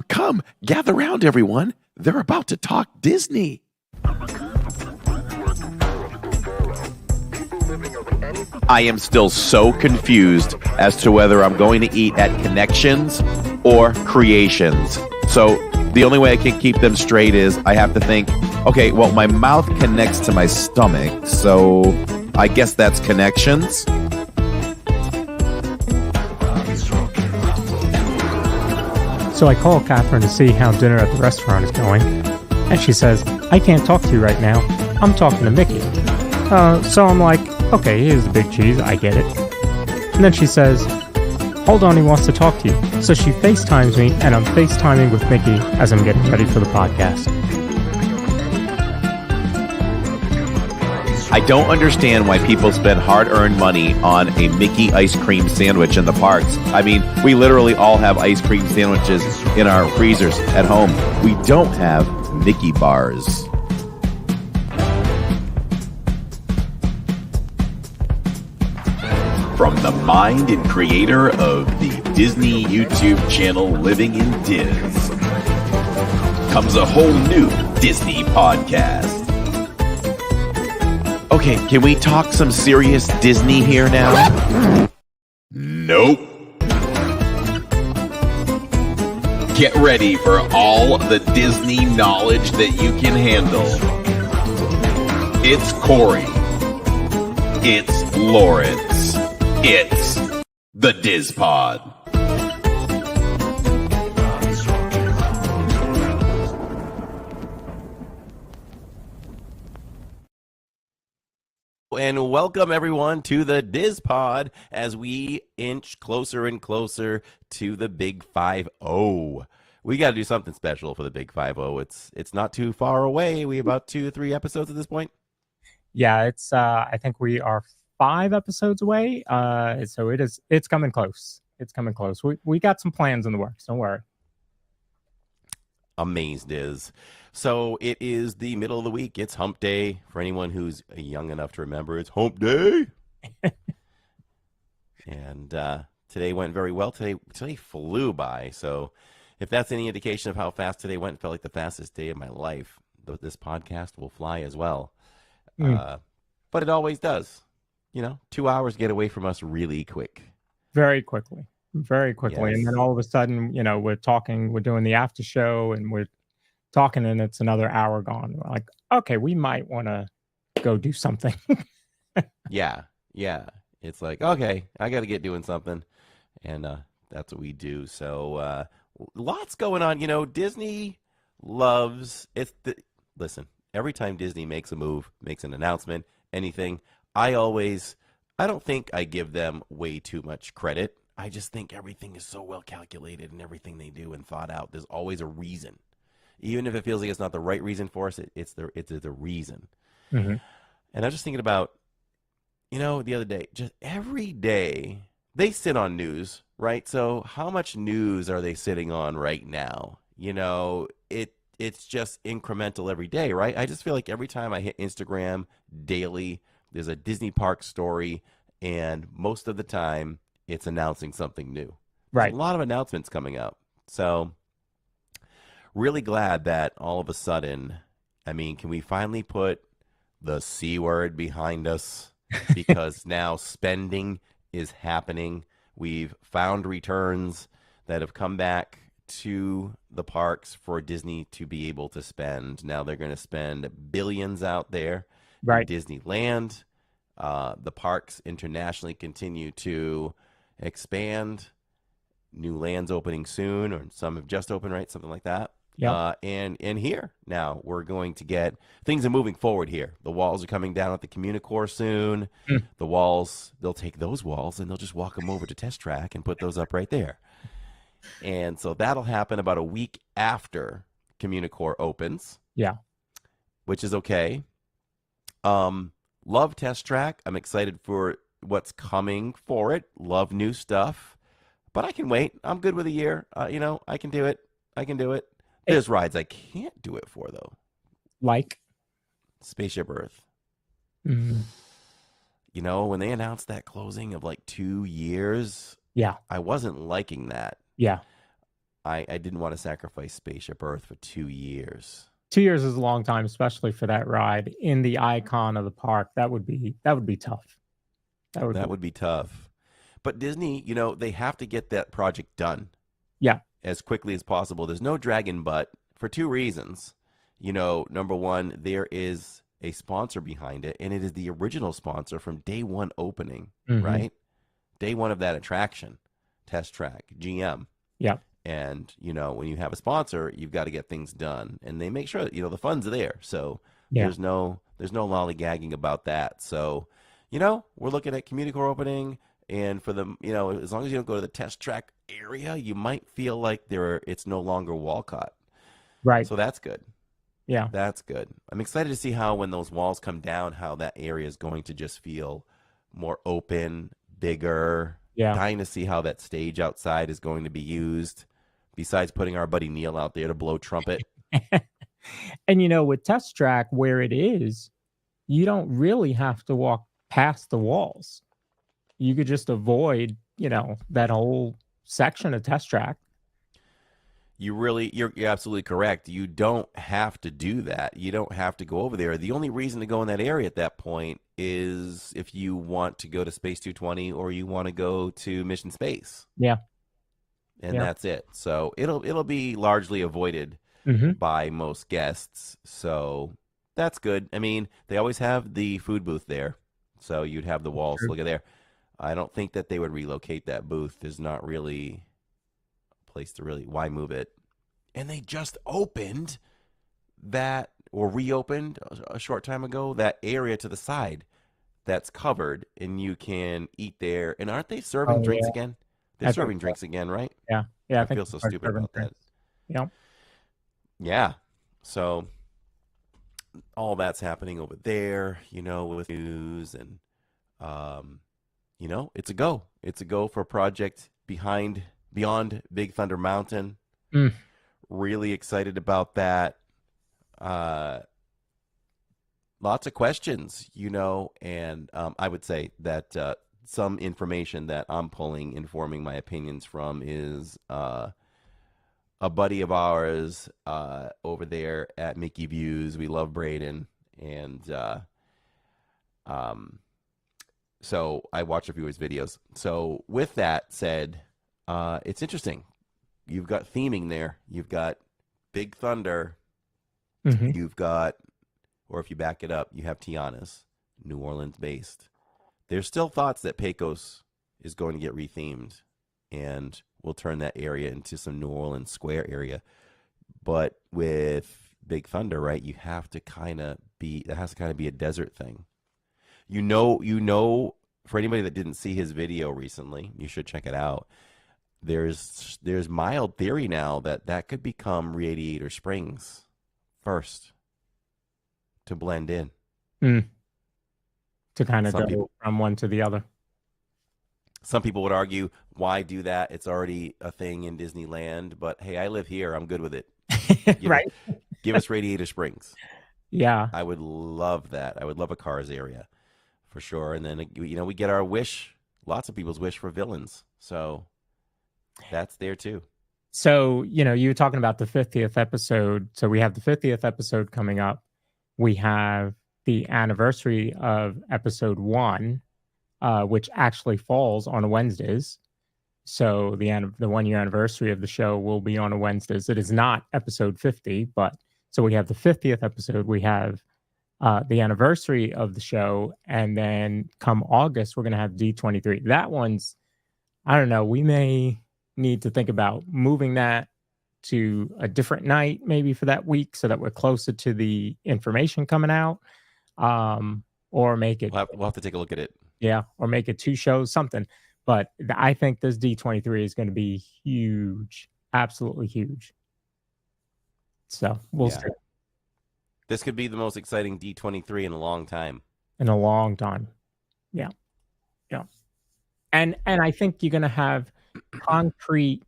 Come, gather round, everyone. They're about to talk Disney. I am still so confused as to whether I'm going to eat at Connections or Creations. So the only way I can keep them straight is I have to think, okay, well, my mouth connects to my stomach, so I guess that's Connections. So I call Catherine to see how dinner at the restaurant is going, and she says, I can't talk to you right now. I'm talking to Mickey. So I'm like, okay, here's the big cheese. I get it. And then she says, hold on, he wants to talk to you. So she FaceTimes me, and I'm FaceTiming with Mickey as I'm getting ready for the podcast. I don't understand why people spend hard-earned money on a Mickey ice cream sandwich in the parks. I mean, we literally all have ice cream sandwiches in our freezers at home. We don't have Mickey bars. From the mind and creator of the Disney YouTube channel Living in Diz comes a whole new Disney podcast. Okay, can we talk some serious Disney here now? Nope. Get ready for all the Disney knowledge that you can handle. It's Corey. It's Lawrence. It's the Diz Pod. And welcome everyone to the Diz Pod as we inch closer and closer to the Big 5-0. We got to do something special for the Big 5-0. It's not too far away. We about 2 or 3 episodes at this point. Yeah, it's I think we are 5 episodes away. So it's coming close. It's coming close. We got some plans in the works. Don't worry. Amazed is. So it is the middle of the week. It's hump day. For anyone who's young enough to remember, it's hump day. And today went very well. Today flew by. So if that's any indication of how fast today went, it felt like the fastest day of my life. This podcast will fly as well. But it always does. 2 hours get away from us really quick. Very quickly. Yes. And then all of a sudden, we're talking, we're doing the after show and we're talking and it's another hour gone. We're like, okay, we might want to go do something. Yeah. It's like, okay, I got to get doing something. And that's what we do. So lots going on. Disney loves it. Listen, every time Disney makes a move, makes an announcement, anything, I don't think I give them way too much credit. I just think everything is so well calculated and everything they do and thought out. There's always a reason. Even if it feels like it's not the right reason for us, it's the reason. Mm-hmm. And I was just thinking about, the other day, just every day they sit on news, right? So how much news are they sitting on right now? It's just incremental every day, right? I just feel like every time I hit Instagram daily, there's a Disney park story, and most of the time it's announcing something new. Right. There's a lot of announcements coming up. So really glad that all of a sudden, can we finally put the C word behind us? Because now spending is happening. We've found returns that have come back to the parks for Disney to be able to spend. Now they're going to spend billions out there. Right. In Disneyland. The parks internationally continue to expand. New lands opening soon, or some have just opened, right? Something like that. Yeah. And here now we're going to get things are moving forward here. The walls are coming down at the Communicore soon. The walls, they'll take those walls and they'll just walk them over to Test Track and put those up right there. And so that'll happen about a week after Communicore opens. Yeah. Which is okay. Love Test Track. I'm excited for what's coming for it. Love new stuff. But I can wait. I'm good with a year. I can do it. There's rides I can't do it for, though. Like? Spaceship Earth. Mm-hmm. When they announced that closing of 2 years, yeah, I wasn't liking that. Yeah. I didn't want to sacrifice Spaceship Earth for 2 years. 2 years is a long time, especially for that ride in the icon of the park. That would be tough. That would That be would be tough. But Disney, they have to get that project done yeah. as quickly as possible. There's no dragon butt for two reasons. Number one, there is a sponsor behind it, and it is the original sponsor from day one opening, Hmm. right? Day one of that attraction, Test Track, GM. Yeah. And, when you have a sponsor, you've got to get things done. And they make sure, the funds are there. So Yeah. there's no lollygagging about that. So, we're looking at community core opening. And for the, as long as you don't go to the Test Track area, you might feel like it's no longer Walcott. Right. So that's good. Yeah. That's good. I'm excited to see how when those walls come down, how that area is going to just feel more open, bigger. Yeah. Dying to see how that stage outside is going to be used. Besides putting our buddy Neil out there to blow trumpet. And with Test Track where it is, you don't really have to walk past the walls. You could just avoid, that whole section of Test Track. You're absolutely correct. You don't have to do that. You don't have to go over there. The only reason to go in that area at that point is if you want to go to Space 220 or you want to go to Mission Space. Yeah. And Yeah. that's it. So it'll be largely avoided Hmm. by most guests. So that's good. I mean, they always have the food booth there. So you'd have the walls. True. Look at there. I don't think that they would relocate that booth. There's not really a place to really why move it. And they just opened that or reopened a short time ago that area to the side that's covered and you can eat there. And aren't they serving Oh drinks yeah. again? I They're think serving so. drinks again, right? Yeah. Yeah. I I think feel it's so hard stupid serving about that. drinks. Yeah. Yeah. So all that's happening over there, with news and it's a go. It's a go for a project beyond Big Thunder Mountain. Mm. Really excited about that. Lots of questions, and I would say that some information that I'm informing my opinions from is a buddy of ours over there at Mickey Views. We love Braden, and so I watch a few of his videos. So with that said, it's interesting. You've got theming there. You've got Big Thunder. Hmm. You've got, or if you back it up, you have Tiana's, New Orleans based. There's still thoughts that Pecos is going to get rethemed, and we'll turn that area into some New Orleans Square area. But with Big Thunder, right, that has to kind of be a desert thing. For anybody that didn't see his video recently, you should check it out. There's mild theory now that could become Radiator Springs first to blend in. Mm. To kind of Some go people from one to the other. Some people would argue, why do that? It's already a thing in Disneyland. But hey, I live here. I'm good with it. Right. Give us Radiator Springs. Yeah. I would love that. I would love a Cars area for sure. And then, we get our wish, lots of people's wish for villains. So that's there too. So, you were talking about the 50th episode. So we have the 50th episode coming up. We have the anniversary of episode 1, which actually falls on Wednesdays. So the 1 year anniversary of the show will be on a Wednesdays. It is not episode 50, but so we have the 50th episode. We have the anniversary of the show, and then come August, we're going to have D23. That one's, I don't know, we may need to think about moving that to a different night maybe for that week so that we're closer to the information coming out, or make it, We'll have to take a look at it. yeah, or make it 2 shows, something. But I think this D23 is going to be huge, absolutely huge. So we'll Yeah. see. This could be the most exciting D23 in a long time. In a long time. Yeah. Yeah. And I think you're going to have concrete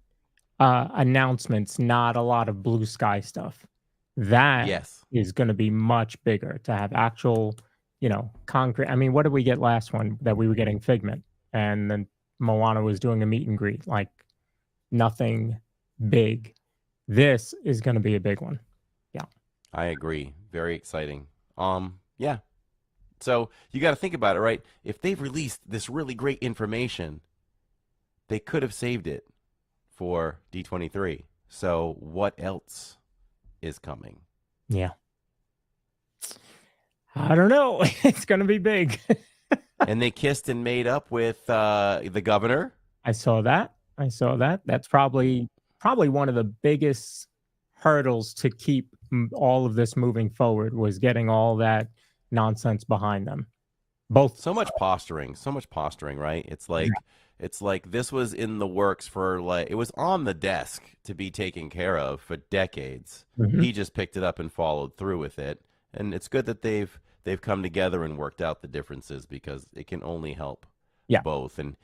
announcements, not a lot of blue sky stuff. That Yes. is going to be much bigger to have actual, concrete. I mean, what did we get last one that we were getting Figment, and then Moana was doing a meet and greet, like nothing big. This is going to be a big one. Yeah. I agree. Very exciting. Yeah. So you got to think about it, right? If they've released this really great information, they could have saved it for D23. So what else is coming? Yeah. I don't know. It's going to be big. And they kissed and made up with the governor. I saw that. That's probably one of the biggest hurdles to keep all of this moving forward was getting all that nonsense behind them. Both so much posturing, right? It's like this was in the works for like it was on the desk to be taken care of for decades. Mhm. He just picked it up and followed through with it. And it's good that they've come together and worked out the differences because it can only help Yeah. both. And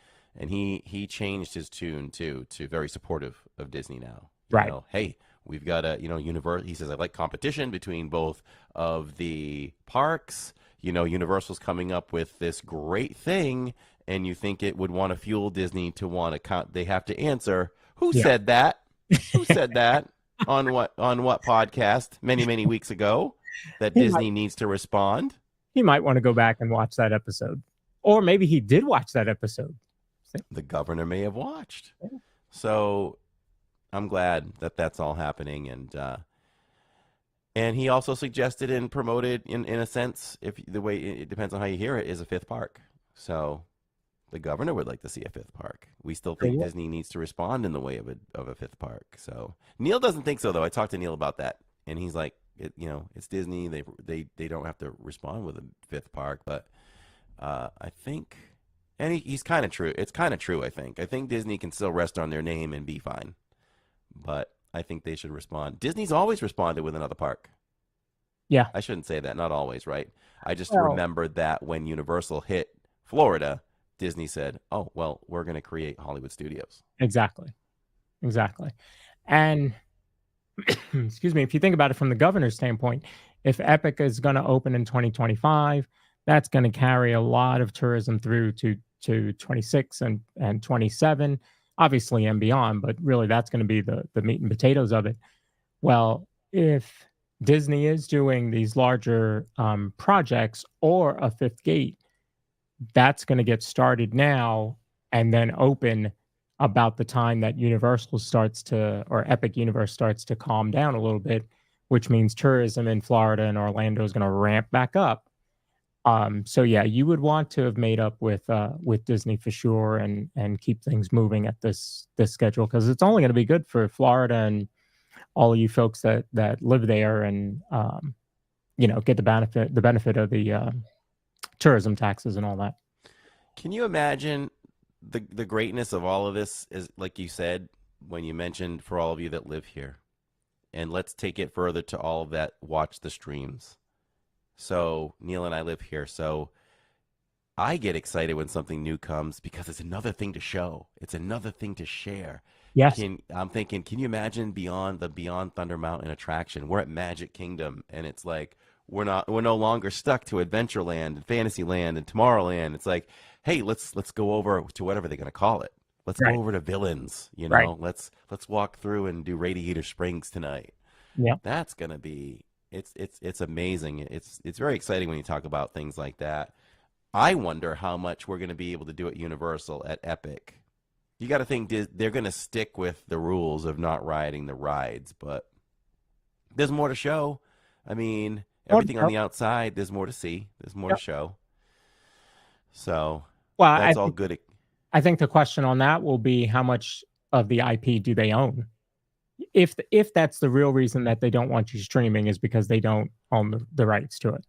he changed his tune too to very supportive of Disney now. Right. Hey, we've got a universe. He says I like competition between both of the parks. Universal's coming up with this great thing, and you think it would want to fuel Disney to want to count. They have to answer. Who said that? Who said that on what podcast many weeks ago that Disney needs to respond? He might want to go back and watch that episode, or maybe he did watch that episode. The governor may have watched. So I'm glad that that's all happening, and he also suggested and promoted, in a sense, if the way it depends on how you hear it, is a fifth park. So the governor would like to see a fifth park. We still think Disney needs to respond in the way of a fifth park. So Neil doesn't think so, though. I talked to Neil about that, and he's like, it's Disney. They don't have to respond with a fifth park, but I think, and he's kind of true. It's kind of true. I think Disney can still rest on their name and be fine, but I think they should respond. Disney's always responded with another park. Yeah. I shouldn't say that. Not always, right? I just remembered that when Universal hit Florida, Disney said, oh, well, we're going to create Hollywood Studios. Exactly. And excuse me, if you think about it from the governor's standpoint, if Epic is going to open in 2025, that's going to carry a lot of tourism through to 26 and 27. Obviously and beyond, but really that's going to be the meat and potatoes of it. Well, if Disney is doing these larger projects or a fifth gate, that's going to get started now and then open about the time that Universal or Epic Universe starts to calm down a little bit, which means tourism in Florida and Orlando is going to ramp back up. So yeah, you would want to have made up with Disney for sure, and keep things moving at this schedule, because it's only going to be good for Florida and all of you folks that live there and get the benefit of the tourism taxes and all that. Can you imagine the greatness of all of this? Is like you said when you mentioned for all of you that live here, and let's take it further to all of that watch the streams. So Neil and I live here, so I get excited when something new comes because it's another thing to show. It's another thing to share. Yes. I'm thinking, can you imagine Beyond Thunder Mountain attraction? We're at Magic Kingdom, and it's like we're no longer stuck to Adventureland and Fantasyland and Tomorrowland. It's like, hey, let's go over to whatever they're gonna call it. Let's go over to Villains. Let's walk through and do Radiator Springs tonight. Yeah, that's gonna be. It's amazing. It's very exciting when you talk about things like that. I wonder how much we're going to be able to do at Universal, at Epic. You got to think they're going to stick with the rules of not riding the rides, but there's more to show. I mean, everything on the outside, there's more to see. There's more to show. So that's all good. I think the question on that will be how much of the IP do they own? If that's the real reason that they don't want you streaming is because they don't own the rights to it.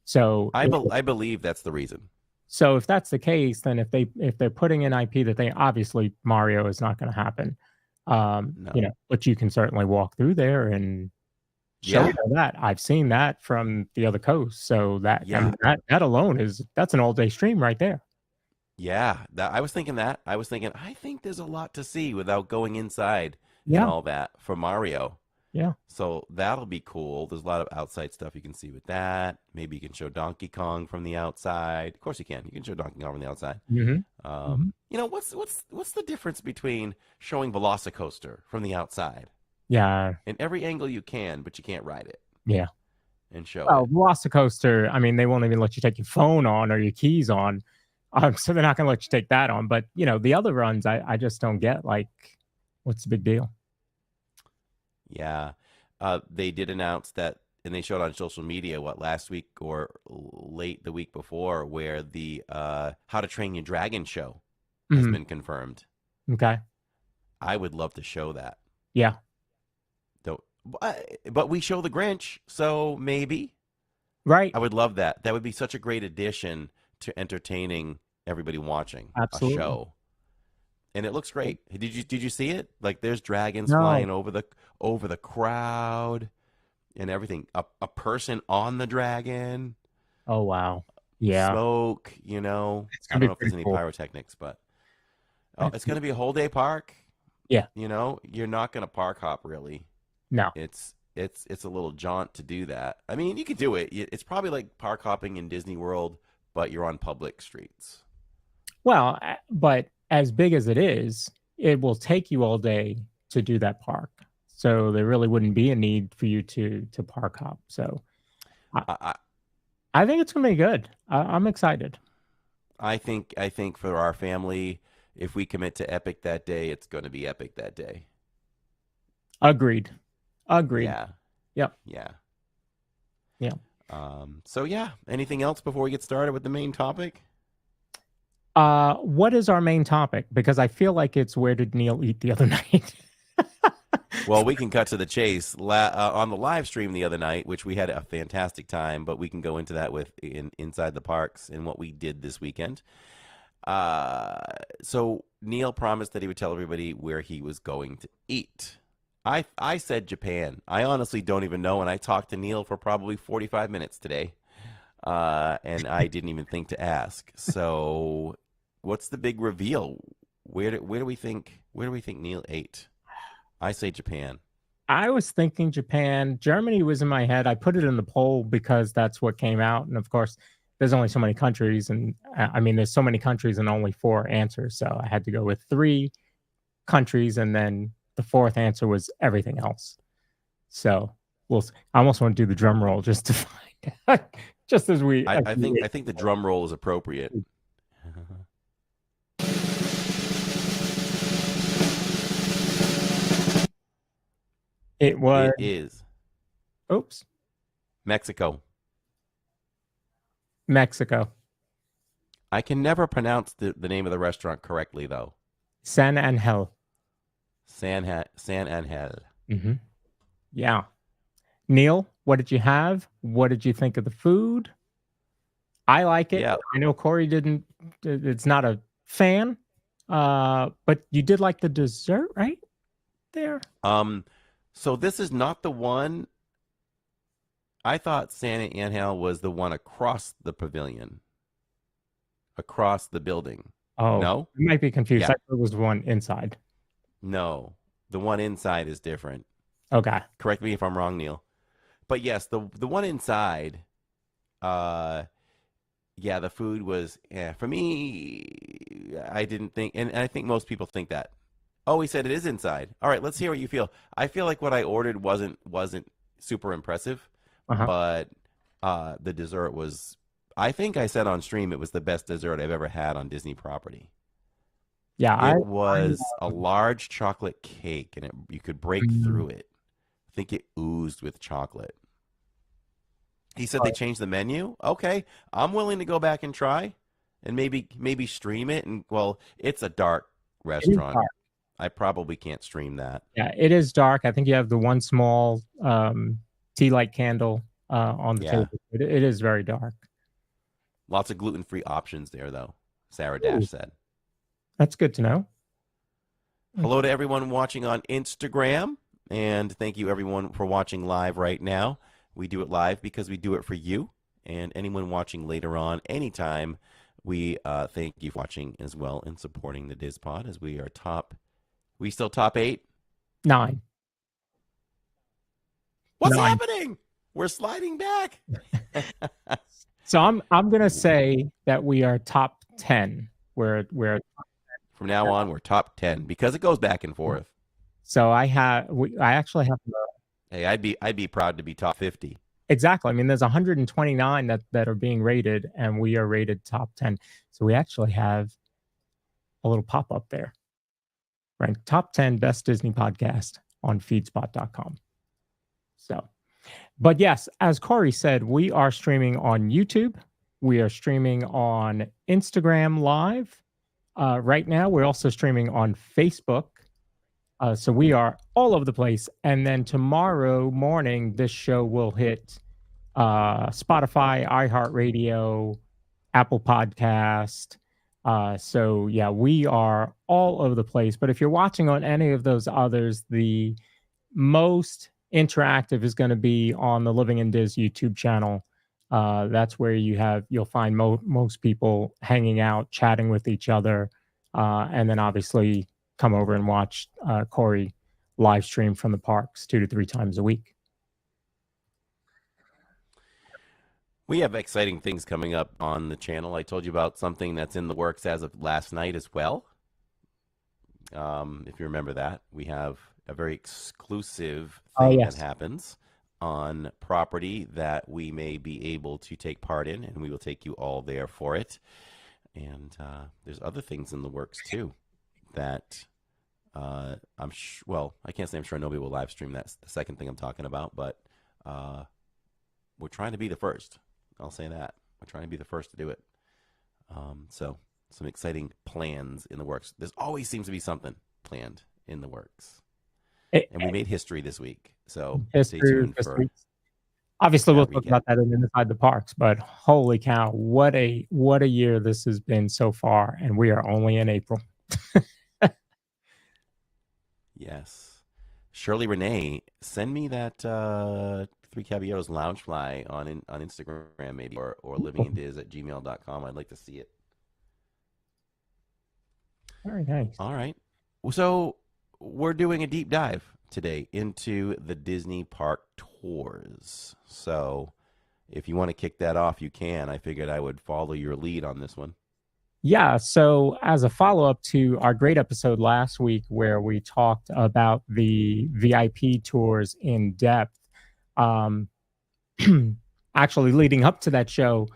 So I believe that's the reason. So if that's the case, then if they're putting in IP that they obviously Mario is not going to happen, No. But you can certainly walk through there and show that. I've seen that from the other coast. So that that alone that's an all day stream right there. Yeah, I was thinking that. I think there's a lot to see without going inside and all that for Mario. Yeah. So that'll be cool. There's a lot of outside stuff you can see with that. Maybe you can show Donkey Kong from the outside. Of course you can. You can show Donkey Kong from the outside. Mm-hmm. Hmm. What's the difference between showing Velocicoaster from the outside Yeah. in every angle you can, but you can't ride it Yeah. and show Well, it? Velocicoaster, I mean, they won't even let you take your phone on or your keys on. So they're not going to let you take that on. But, the other runs, I just don't get. Like, what's the big deal? Yeah. They did announce that, and they showed on social media, what, last week or late the week before, where the How to Train Your Dragon show has Hmm. been confirmed. Okay. I would love to show that. Yeah. Don't, but we show the Grinch, so maybe Right. I would love that. That would be such a great addition to entertaining everybody watching a Absolutely. show. And it looks great. Did you see it? Like there's dragons No. flying over the crowd and everything. A person on the dragon, Oh, wow. Yeah. smoke. It's I going to don't be know if there's pretty any cool. pyrotechnics, but It's, it's going to be a whole day park. yeah. You're not going to park hop really. No. It's a little jaunt to do that. I mean, you could do it. It's probably like park hopping in Disney World, but you're on public streets. Well, but as big as it is, it will take you all day to do that park. So there really wouldn't be a need for you to park hop. So I, I I think it's gonna be good. I'm excited. I think for our family, if we commit to epic that day, it's going to be epic that day. Agreed. Agreed. Yeah, Yep. yeah. Yeah. So yeah. Anything else before we get started with the main topic? What is our main topic? Because I feel like it's where did Neil eat the other night? Well, we can cut to the chase. On the live stream the other night, which we had a fantastic time, but we can go into that inside the parks and what we did this weekend. So Neil promised that he would tell everybody where he was going to eat. I said Japan. I honestly don't even know, and I talked to Neil for probably 45 minutes today, and I didn't even think to ask. So, what's the big reveal? Where do we think Neil ate? I say Japan. I was thinking Japan. Germany was in my head. I put it in the poll because that's what came out. And of course, there's only so many countries. And I mean, there's so many countries and only four answers. So I had to go with three countries. And then the fourth answer was everything else. So I almost want to do the drum roll just to find out, just as we. I, As I think we I think the drum roll is appropriate. it was, It is oops, Mexico. Mexico. I can never pronounce the name of the restaurant correctly though. San Angel. San Angel. Hmm. Yeah. Neil, what did you have? What did you think of the food? I like it. Yeah. I know Corey didn't. It's not a fan, but you did like the dessert, right there. Um. So this is not the one. I thought San Angel was the one across the pavilion, across the building. Oh, No. you might be confused. Yeah. I thought it was one inside. No. The one inside is different. Okay. Correct me if I'm wrong, Neil. But yes, the one inside. Uh. Yeah, the food was. Yeah, for me, I didn't think, and I think most people think that. Oh, he said it is inside. All right, let's hear what you feel. I feel like what I ordered wasn't super impressive, Uh huh. but the dessert was. I think I said on stream it was the best dessert I've ever had on Disney property. Yeah. It was a large chocolate cake, and you could break Mm, through it. I think it oozed with chocolate. He said uh, they changed the menu. Okay, I'm willing to go back and try, and maybe stream it. And well, it's a dark it is restaurant. dark. I probably can't stream that. Yeah, it is dark. I think you have the one small tea light candle on the Yeah, table. It is very dark. lots of gluten-free options there, though. Sarah Ooh, Dash said. that's good to know. Hello to everyone watching on Instagram, and thank you everyone for watching live right now. We do it live because we do it for you, and anyone watching later on, anytime, we thank you for watching as well and supporting the DizPod as we are top. We still top 8? Nine. What's 9. happening? We're sliding back. So I'm gonna say that we are top 10. We're From now on, we're top 10 because it goes back and forth. so I actually have Hey, I'd be proud to be top 50. exactly. I mean, there's 129 that are being rated, and we are rated top 10. So we actually have a little pop up there, ranked top 10 best Disney podcast on feedspot.com. So, but yes, as Corey said, we are streaming on YouTube. We are streaming on Instagram Live. Right now, we're also streaming on Facebook. So we are all over the place. And then tomorrow morning, this show will hit Spotify, iHeartRadio, Apple Podcast. So yeah, we are all over the place. But if you're watching on any of those others, the most interactive is going to be on the Living in Diz YouTube channel. That's where you'll find most people hanging out, chatting with each other, and then obviously come over and watch Corey live stream from the parks 2 to 3 times a week. We have exciting things coming up on the channel. I told you about something that's in the works as of last night as well. If you remember that, we have a very exclusive thing that happens on property that we may be able to take part in, and we will take you all there for it. And there's other things in the works too that well, I can't say I'm sure nobody will live stream. That's the second thing I'm talking about, but we're trying to be the first. I'll say that. We're trying to be the first to do it. So some exciting plans in the works. There's always seems to be something planned in the works. And we made history this week. So stay tuned for obviously we'll talk about that in Inside the Parks, but holy cow, what a year this has been so far, and we are only in April. Yes. Shirley Renee, send me that Three Caballeros Loungefly on Instagram maybe, or livingindiz@gmail.com. I'd like to see it. Very nice. All right. So we're doing a deep dive today into the Disney park tours. So if you want to kick that off, you can. I figured I would follow your lead on this one. Yeah. So as a follow-up to our great episode last week where we talked about the VIP tours in depth, actually leading up to that show,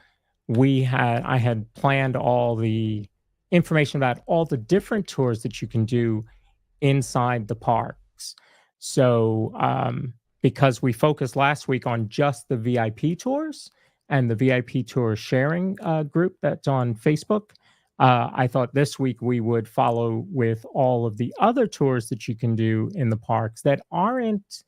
I had planned all the information about all the different tours that you can do inside the parks. So because we focused last week on just the VIP tours and the VIP tour sharing group that's on Facebook, I thought this week we would follow with all of the other tours that you can do in the parks that aren't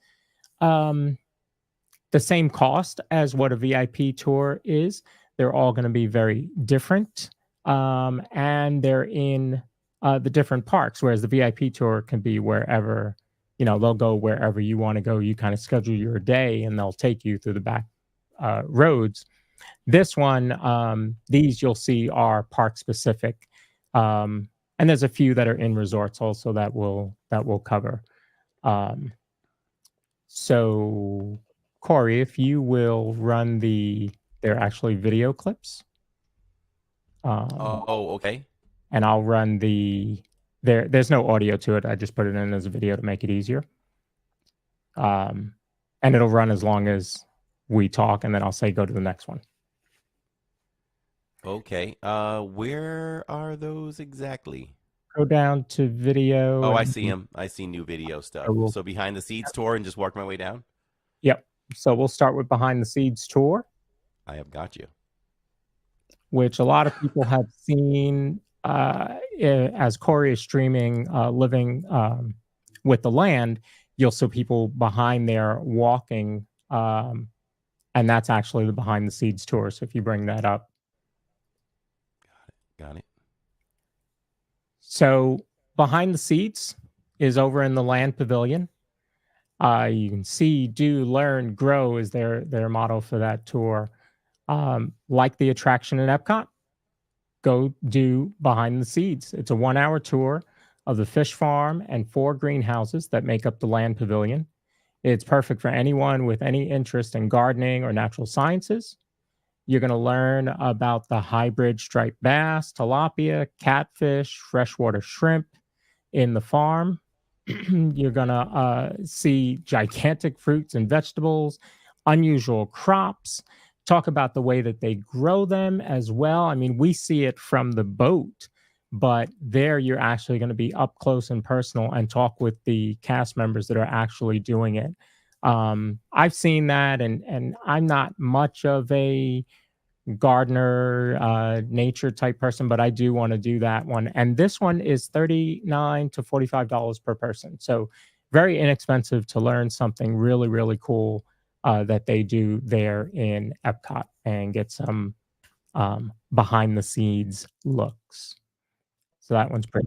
the same cost as what a VIP tour is. They're all going to be very different, and they're in the different parks, whereas the VIP tour can be wherever, they'll go wherever you want to go. You kind of schedule your day and they'll take you through the back roads. This one, these you'll see are park specific. And there's a few that are in resorts also that we'll cover. So Corey, if you will run they're actually video clips. Okay. And I'll run there's no audio to it. I just put it in as a video to make it easier. And it'll run as long as we talk, and then I'll say go to the next one. Okay. Where are those exactly? Go down to video. Oh, I see them. I see new video stuff. So behind the seeds tour and just work my way down? Yep. So we'll start with Behind the Seeds tour. I have got you. Which a lot of people have seen as Corey is streaming Living with the Land. You'll see people behind there walking, and that's actually the Behind the Seeds tour. So if you bring that up. Got it. So Behind the Seeds is over in the Land Pavilion. You can see, do, learn, grow is their motto for that tour. Like the attraction in Epcot, go do Behind the Seeds. It's a 1-hour tour of the fish farm and 4 greenhouses that make up the Land Pavilion. It's perfect for anyone with any interest in gardening or natural sciences. You're going to learn about the hybrid striped bass, tilapia, catfish, freshwater shrimp in the farm. You're going to see gigantic fruits and vegetables, unusual crops, talk about the way that they grow them as well. I mean, we see it from the boat, but there you're actually going to be up close and personal and talk with the cast members that are actually doing it. I've seen that, and I'm not much of a gardener, nature type person, but I do want to do that one. And this one is $39 to $45 per person. So very inexpensive to learn something really, really cool that they do there in Epcot and get some behind the scenes looks. So that one's pretty.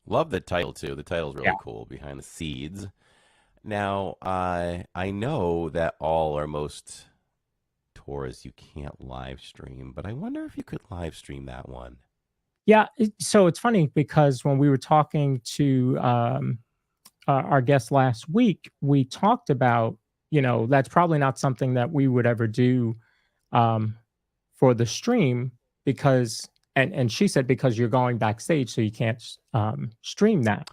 Love the title too. The title's Yeah. really cool. Behind the Seeds. Now, I know that all or most tours you can't live stream, but I wonder if you could live stream that one. Yeah. So it's funny because when we were talking to our guest last week, we talked about, that's probably not something that we would ever do um, for the stream because, and she said because you're going backstage, so you can't stream that.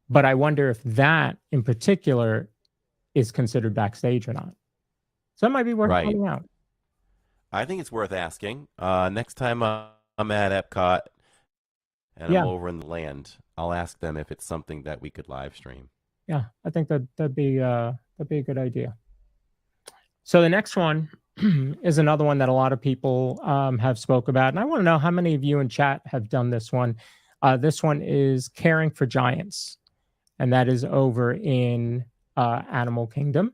But I wonder if that in particular is considered backstage or not. So that might be worth Right. finding out. I think it's worth asking. Next time I'm at Epcot and I'm Yeah, over in the land, I'll ask them if it's something that we could live stream. yeah, I think that'd be a good idea. So the next one is another one that a lot of people have spoke about, and I want to know how many of you in chat have done this one. This one is Caring for Giants, and that is over in Animal Kingdom.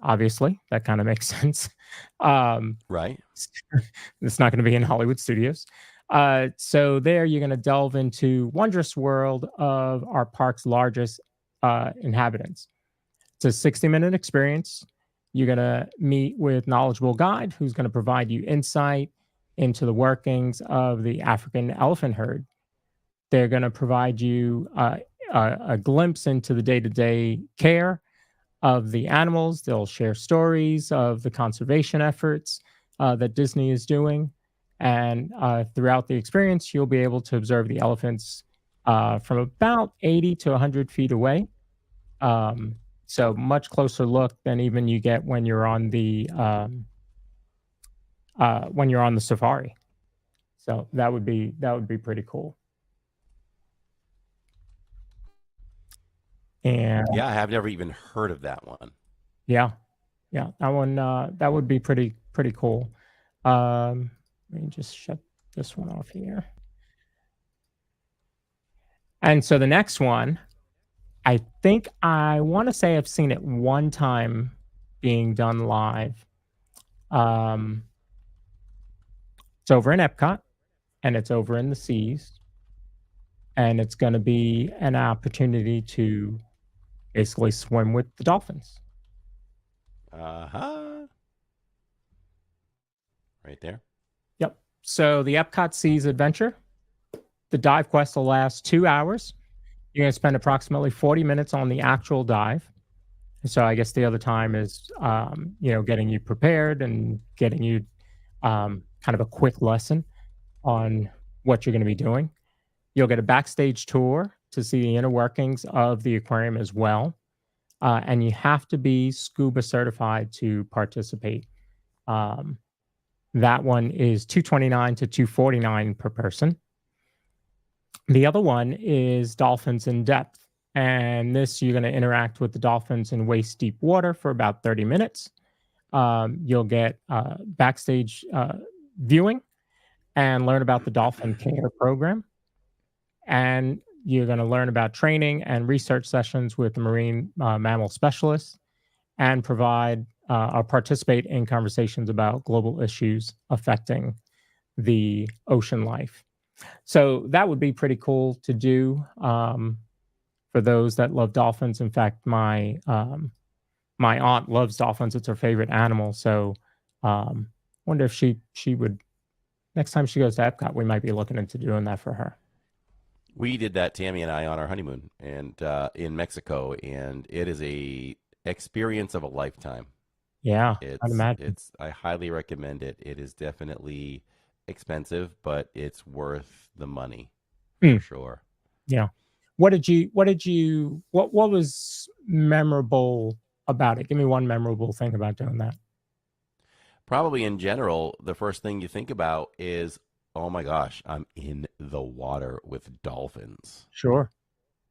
Obviously, that kind of makes sense. Um, Right. it's not going to be in Hollywood Studios. So there, you're going to delve into wondrous world of our park's largest inhabitants. It's a 60-minute experience. You're going to meet with knowledgeable guide who's going to provide you insight into the workings of the African elephant herd. They're going to provide you a glimpse into the day-to-day care of the animals. They'll share stories of the conservation efforts that Disney is doing. And throughout the experience, you'll be able to observe the elephants from about 80 to 100 feet away. So much closer look than even you get when you're on the safari. So that would be pretty cool. And Yeah, I have never even heard of that one. yeah, yeah, that one that would be pretty cool. Let me just shut this one off here. And so the next one, I think I want to say I've seen it one time being done live. Um, it's over in Epcot and it's over in the seas, and it's going to be an opportunity to basically swim with the dolphins. Uh-huh. Right there. Yep. So the Epcot Seas Adventure, the dive quest will last 2 hours. You're going to spend approximately 40 minutes on the actual dive. So I guess the other time is, getting you prepared and getting you kind of a quick lesson on what you're going to be doing. You'll get a backstage tour to see the inner workings of the aquarium as well. And you have to be scuba certified to participate. That one is $229 to $249 per person. The other one is Dolphins in Depth. And this, you're going to interact with the dolphins in waist deep water for about 30 minutes. You'll get backstage viewing and learn about the dolphin care program. And you're going to learn about training and research sessions with the marine mammal specialists and provide or participate in conversations about global issues affecting the ocean life. So that would be pretty cool to do for those that love dolphins. In fact, my aunt loves dolphins; it's her favorite animal. So, wonder if she would next time she goes to Epcot, we might be looking into doing that for her. We did that, Tammy and I, on our honeymoon and in Mexico, and it is a experience of a lifetime. Yeah, I'd It's imagine. it's I highly recommend it. It is definitely expensive, but it's worth the money for Mm, sure. yeah. What was memorable about it? Give me one memorable thing about doing that. Probably in general, the first thing you think about is, oh my gosh, I'm in the water with dolphins. Sure.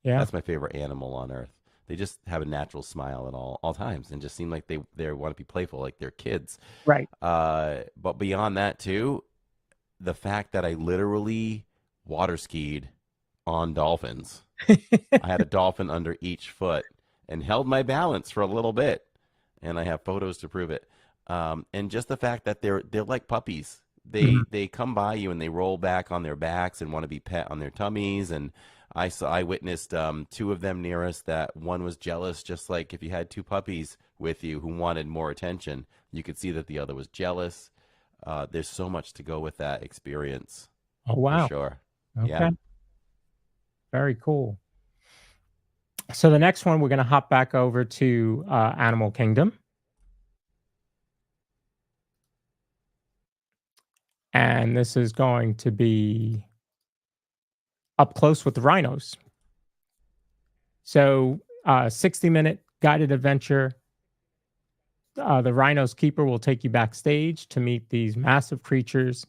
Yeah. That's my favorite animal on earth. They just have a natural smile at all times and just seem like they want to be playful, like they're kids. Right. But beyond that too, the fact that I literally water skied on dolphins. I had a dolphin under each foot and held my balance for a little bit, and I have photos to prove it. And just the fact that they're like puppies. Mhm. They come by you and they roll back on their backs and want to be pet on their tummies. And I witnessed two of them near us. That one was jealous, just like if you had two puppies with you who wanted more attention, you could see that the other was jealous. There's so much to go with that experience, Oh for wow. sure. Yeah. Okay. Very cool. So the next one, we're going to hop back over to Animal Kingdom, and this is going to be up close with the rhinos. So, 60-minute guided adventure. The rhino's keeper will take you backstage to meet these massive creatures,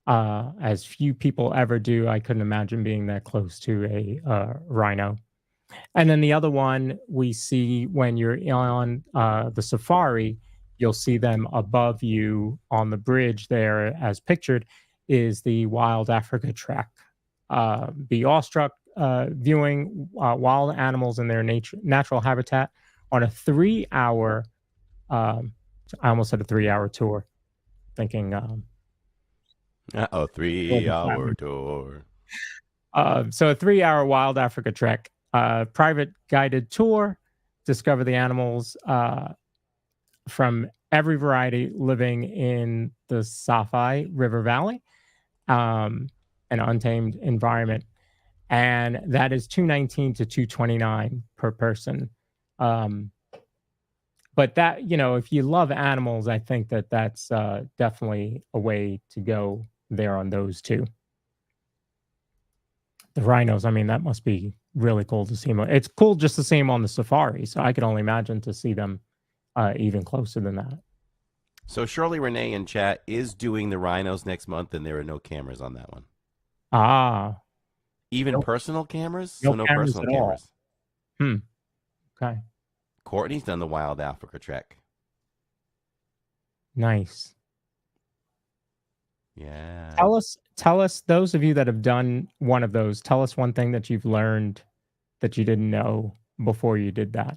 as few people ever do. I couldn't imagine being that close to a rhino. And then the other one we see when you're on the safari, you'll see them above you on the bridge there, as pictured, is the Wild Africa Trek. Be awestruck viewing wild animals in their natural habitat on a 3 hour. Um, I almost said a 3 hour tour. Thinking A Golden 3 hour Platinum. tour. So a 3 hour Wild Africa Trek, private guided tour, discover the animals from every variety living in the Safi River Valley, um, an untamed environment, and that is 219 to 229 per person. Um, but that, if you love animals, I think that that's definitely a way to go there on those two. The rhinos, I mean, that must be really cool to see 'em. It's cool just to see them on the safari, so I could only imagine to see them even closer than that. So Shirley Renee in chat is doing the rhinos next month, and there are no cameras on that one. Ah, Even no, personal cameras? So no no cameras personal at all. cameras. Hmm. Okay. Courtney's done the Wild Africa Trek. Nice. Yeah. Tell us, those of you that have done one of those, tell us one thing that you've learned that you didn't know before you did that.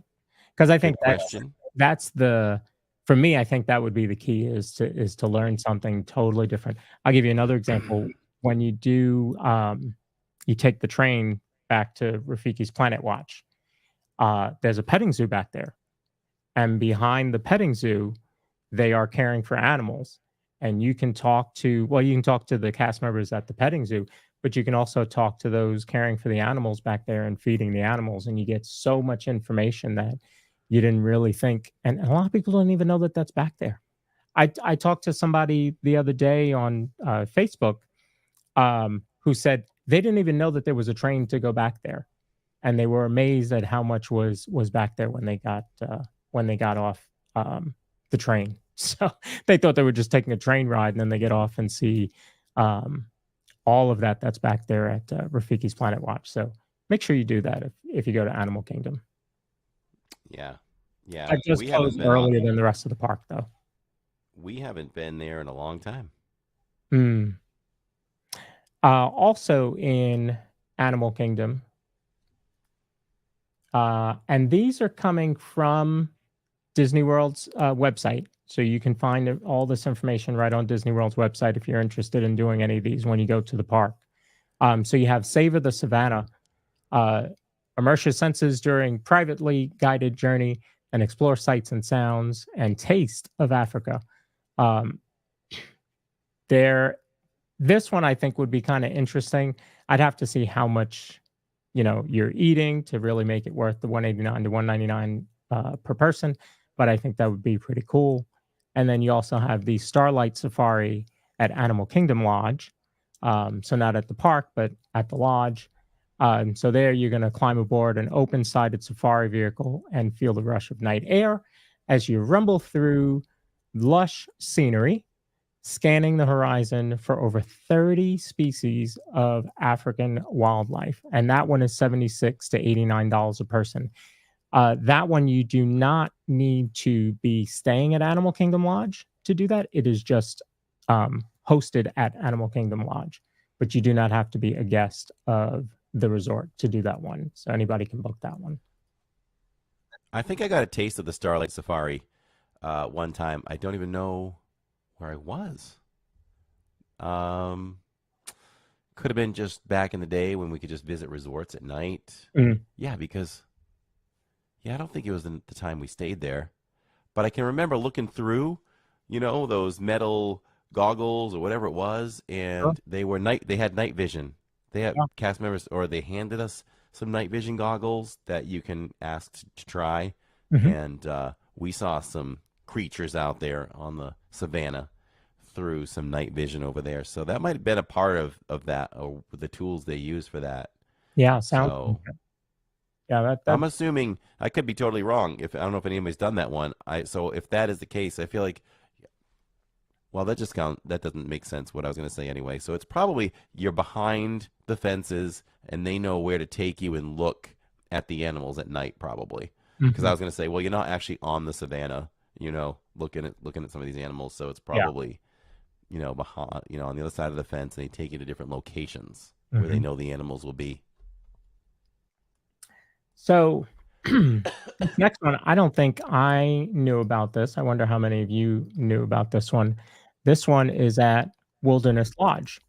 Because I think Good that's question. that's the for me, I think that would be the key, is to learn something totally different. I'll give you another example. When you take the train back to Rafiki's Planet Watch, there's a petting zoo back there. And behind the petting zoo, they are caring for animals. And you can talk to the cast members at the petting zoo, but you can also talk to those caring for the animals back there and feeding the animals. And you get so much information that you didn't really think. And a lot of people don't even know that that's back there. I talked to somebody the other day on Facebook, who said they didn't even know that there was a train to go back there, and they were amazed at how much was back there when they got off the train. So they thought they were just taking a train ride, and then they get off and see um, all of that's back there at Rafiki's Planet Watch. So make sure you do that if you go to Animal Kingdom. Yeah. Yeah. That does close earlier than the rest of the park, though. We haven't been there in a long time. Mm. Also in Animal Kingdom, and these are coming from Disney World's website. So you can find all this information right on Disney World's website if you're interested in doing any of these when you go to the park. So you have Savor the Savannah, uh, immerse your senses during privately guided journey and explore sights and sounds and taste of Africa. Um, there, this one I think would be kind of interesting. I'd have to see how much you're eating to really make it worth the 189 to 199 per person. But I think that would be pretty cool. And then you also have the Starlight Safari at Animal Kingdom Lodge. So not at the park, but at the lodge. So there you're going to climb aboard an open sided safari vehicle and feel the rush of night air as you rumble through lush scenery, scanning the horizon for over 30 species of African wildlife. And that one is $76 to $89 a person. That one, you do not need to be staying at Animal Kingdom Lodge to do that. It is just hosted at Animal Kingdom Lodge, but you do not have to be a guest of the resort to do that one. So anybody can book that one. I think I got a taste of the Starlight Safari one time. I don't even know where I was. Um, could have been just back in the day when we could just visit resorts at night. Mm. Yeah, because I don't think it was the time we stayed there, but I can remember looking through, those metal goggles or whatever it was, Sure. and they had night vision. They had Yeah. cast members, or they handed us some night vision goggles that you can ask to try, Mhm. and we saw some creatures out there on the savannah through some night vision over there. So that might have been a part of that, or the tools they use for that. Yeah. Sounds. So Yeah. That. I'm assuming, I could be totally wrong. If I don't know if anybody's done that one. So if that is the case, I feel like, well, that doesn't make sense what I was going to say anyway. So it's probably you're behind the fences and they know where to take you and look at the animals at night, probably. Because I Mhm. was going to say, well, you're not actually on the savannah, looking at some of these animals. So it's Yeah. probably, behind, on the other side of the fence, and they take you to different locations where they Mhm. know the animals will be. So this next one, I don't think I knew about this. I wonder how many of you knew about this one. This one is at Wilderness Lodge,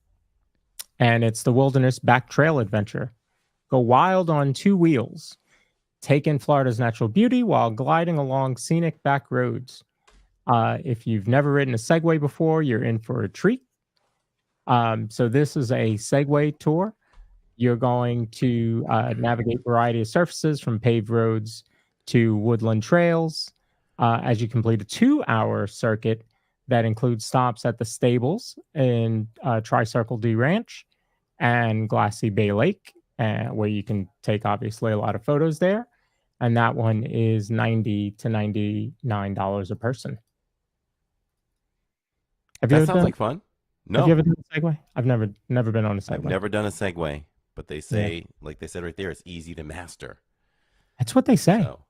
and it's the Wilderness Back Trail Adventure. Go wild on two wheels. Take in Florida's natural beauty while gliding along scenic back roads. If you've never ridden a Segway before, you're in for a treat. So this is a Segway tour. You're going to navigate a variety of surfaces from paved roads to woodland trails as you complete a 2-hour circuit that includes stops at the stables in Tricircle D Ranch and Glassy Bay Lake, where you can take obviously a lot of photos there. And that one is $90 to $99 a person. Have you That ever sounds done? like fun. Have you No, ever done a Segway? I've never been on a I've Segway. never done a Segway, but they Yeah, say, like they said right there, it's easy to master. that's what they say. So,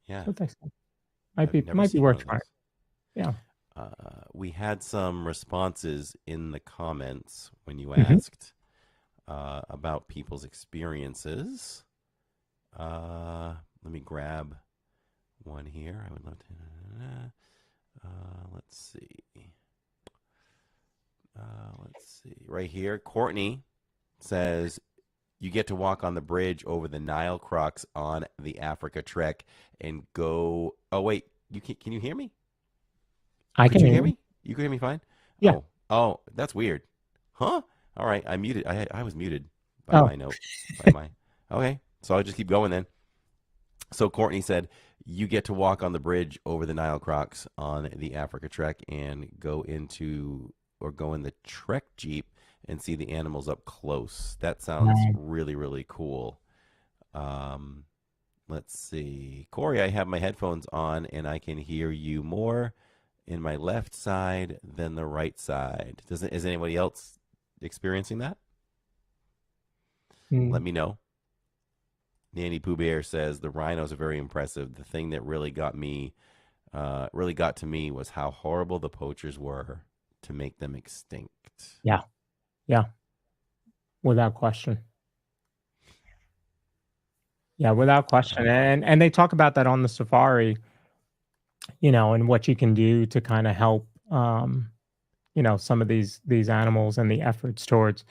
That's yeah, what they say. Might I've be never might be seen one worth of trying. those. Yeah. We had some responses in the comments when you Mhm. asked about people's experiences. Let me grab one here. I would love to. Let's see. Let's see. Right here, Courtney says you get to walk on the bridge over the Nile Crux on the Africa Trek and go. Oh wait, can you hear me? I Could can you hear hear you. me? You can hear me fine? Yeah. Oh, that's weird. Huh? All right, I muted. I was muted by Oh. my note. By my. Okay, so I'll just keep going then. So Courtney said you get to walk on the bridge over the Nile Crocs on the Africa Trek and go in the Trek Jeep and see the animals up close. That sounds Nice. really, really cool. Um, let's see. Corey, I have my headphones on and I can hear you more in my left side than the right side. Is anybody else experiencing that? Let Mm. me know. Nanny Pooh Bear says the rhinos are very impressive. The thing that really got to me was how horrible the poachers were to make them extinct. Yeah. Yeah. Without question. Yeah, without question. Uh, And they talk about that on the safari, and what you can do to kind of help some of these animals and the efforts towards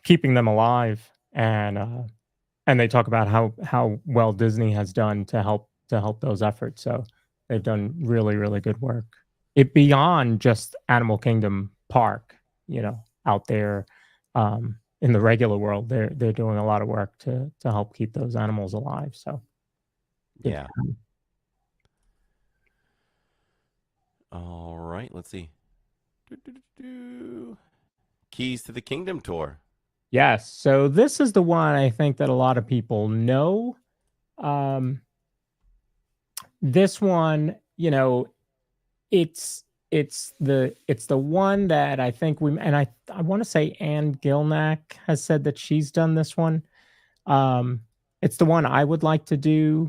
keeping them alive. And they talk about how well Disney has done to help those efforts. So they've done really, really good work. It beyond just Animal Kingdom Park, out there in the regular world, they're doing a lot of work to help keep those animals alive. So good. Yeah. All right. Let's see. Do-do-do-do. Keys to the Kingdom tour. Yes. So this is the one I think that a lot of people know. Um, this one, it's it's the one that I think I want to say Anne Gilnack has said that she's done this one. Um, it's the one I would like to do.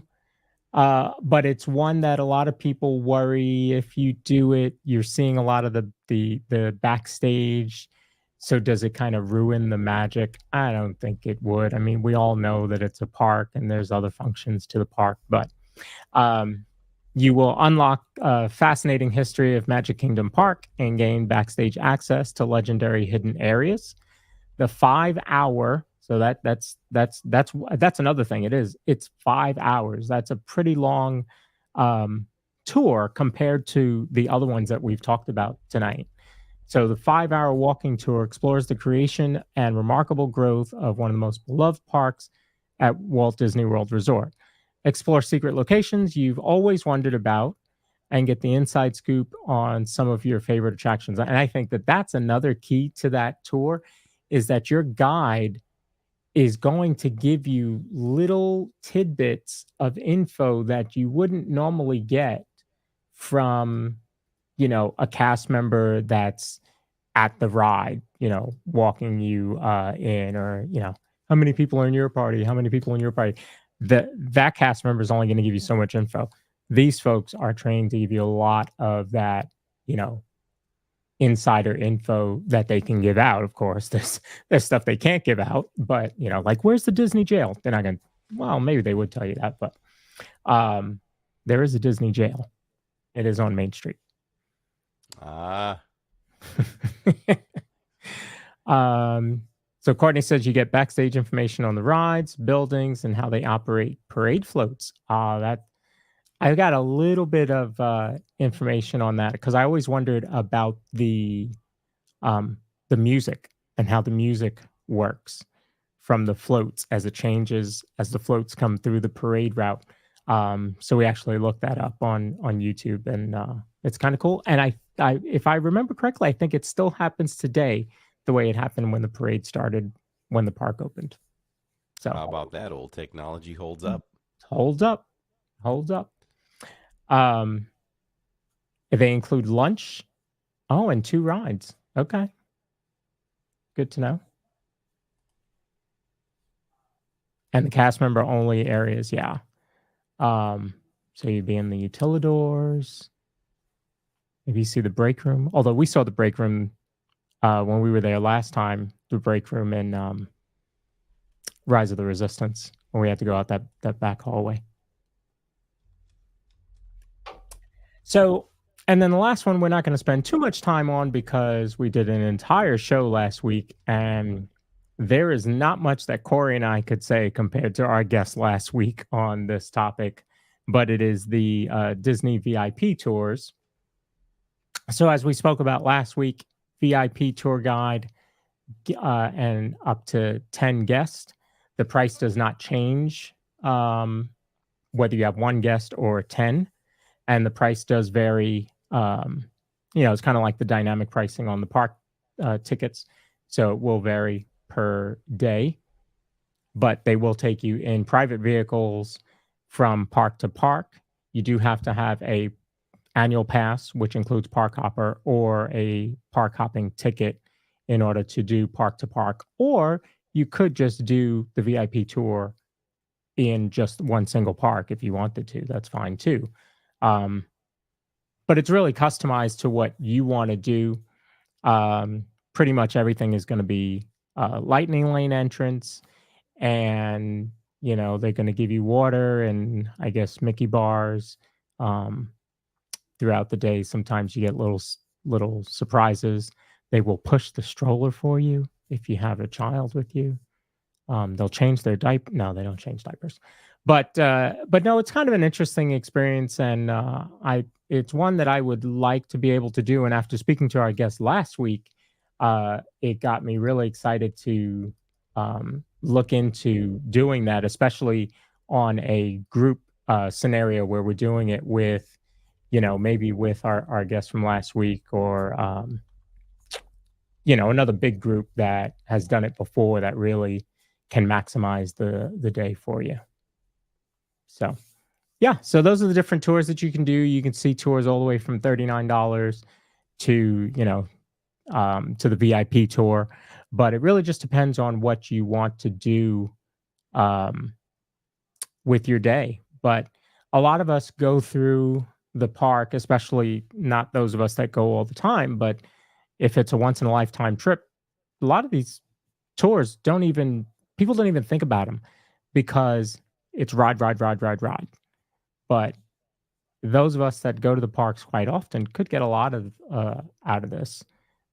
But it's one that a lot of people worry if you do it, you're seeing a lot of the backstage. So does it kind of ruin the magic? I don't think it would. I mean, we all know that it's a park and there's other functions to the park, but um, you will unlock a fascinating history of Magic Kingdom Park and gain backstage access to legendary hidden areas. The 5 hour, so that's another thing. It's 5 hours. That's a pretty long um, tour compared to the other ones that we've talked about tonight. So the 5 hour walking tour explores the creation and remarkable growth of one of the most beloved parks at Walt Disney World Resort. Explore secret locations you've always wondered about and get the inside scoop on some of your favorite attractions. And I think that that's another key to that tour, is that your guide is going to give you little tidbits of info that you wouldn't normally get from, a cast member that's at the ride, walking you in, or, how many people are in your party? How many people in your party? That cast member is only going to give you so much info. These folks are trained to give you a lot of that, insider info that they can give out. Of course, there's stuff they can't give out, but like where's the Disney jail? They're not going to. Well, maybe they would tell you that, but um, there is a Disney jail. It is on Main Street. Ah. So Courtney says you get backstage information on the rides, buildings, and how they operate parade floats. That I got a little bit of information on that because I always wondered about the music and how the music works from the floats as it changes as the floats come through the parade route. So we actually looked that up on YouTube, and it's kind of cool. And I, if I remember correctly, I think it still happens today the way it happened when the parade started, when the park opened. So How about that? Old technology holds up. holds up, holds up. Um, they include lunch. Oh, and 2 rides. Okay, good to know. And the cast member only areas, yeah. So you'd be in the utilidors. Maybe you see the break room. Although we saw the break room when we were there last time, the break room in Rise of the Resistance, when we had to go out that back hallway. So, and then the last one we're not going to spend too much time on because we did an entire show last week, and there is not much that Corey and I could say compared to our guest last week on this topic, but it is the Disney VIP tours. So as we spoke about last week, VIP tour guide and up to 10 guests, the price does not change whether you have 1 guest or 10. And the price does vary. It's kind of like the dynamic pricing on the park tickets. So it will vary per day, but they will take you in private vehicles from park to park. You do have to have a annual pass, which includes park hopper, or a park hopping ticket in order to do park to park. Or you could just do the VIP tour in just one single park if you wanted to. That's fine too. But it's really customized to what you want to do. Pretty much everything is going to be lightning lane entrance, and they're going to give you water and I guess Mickey bars throughout the day. Sometimes you get little surprises. They will push the stroller for you if you have a child with you. They'll change their diaper. No, they don't change diapers. But no, it's kind of an interesting experience, and it's one that I would like to be able to do. And after speaking to our guest last week, it got me really excited to look into doing that, especially on a group scenario where we're doing it with, maybe with our guest from last week, or another big group that has done it before that really can maximize the day for you. So yeah, so those are the different tours that you can do. You can see tours all the way from $39 to, to the VIP tour, but it really just depends on what you want to do um, with your day. But a lot of us go through the park, especially not those of us that go all the time, but if it's a once in a lifetime trip, a lot of these tours don't even people don't even think about them because it's ride, ride, ride, ride, ride. But those of us that go to the parks quite often could get a lot of out of this.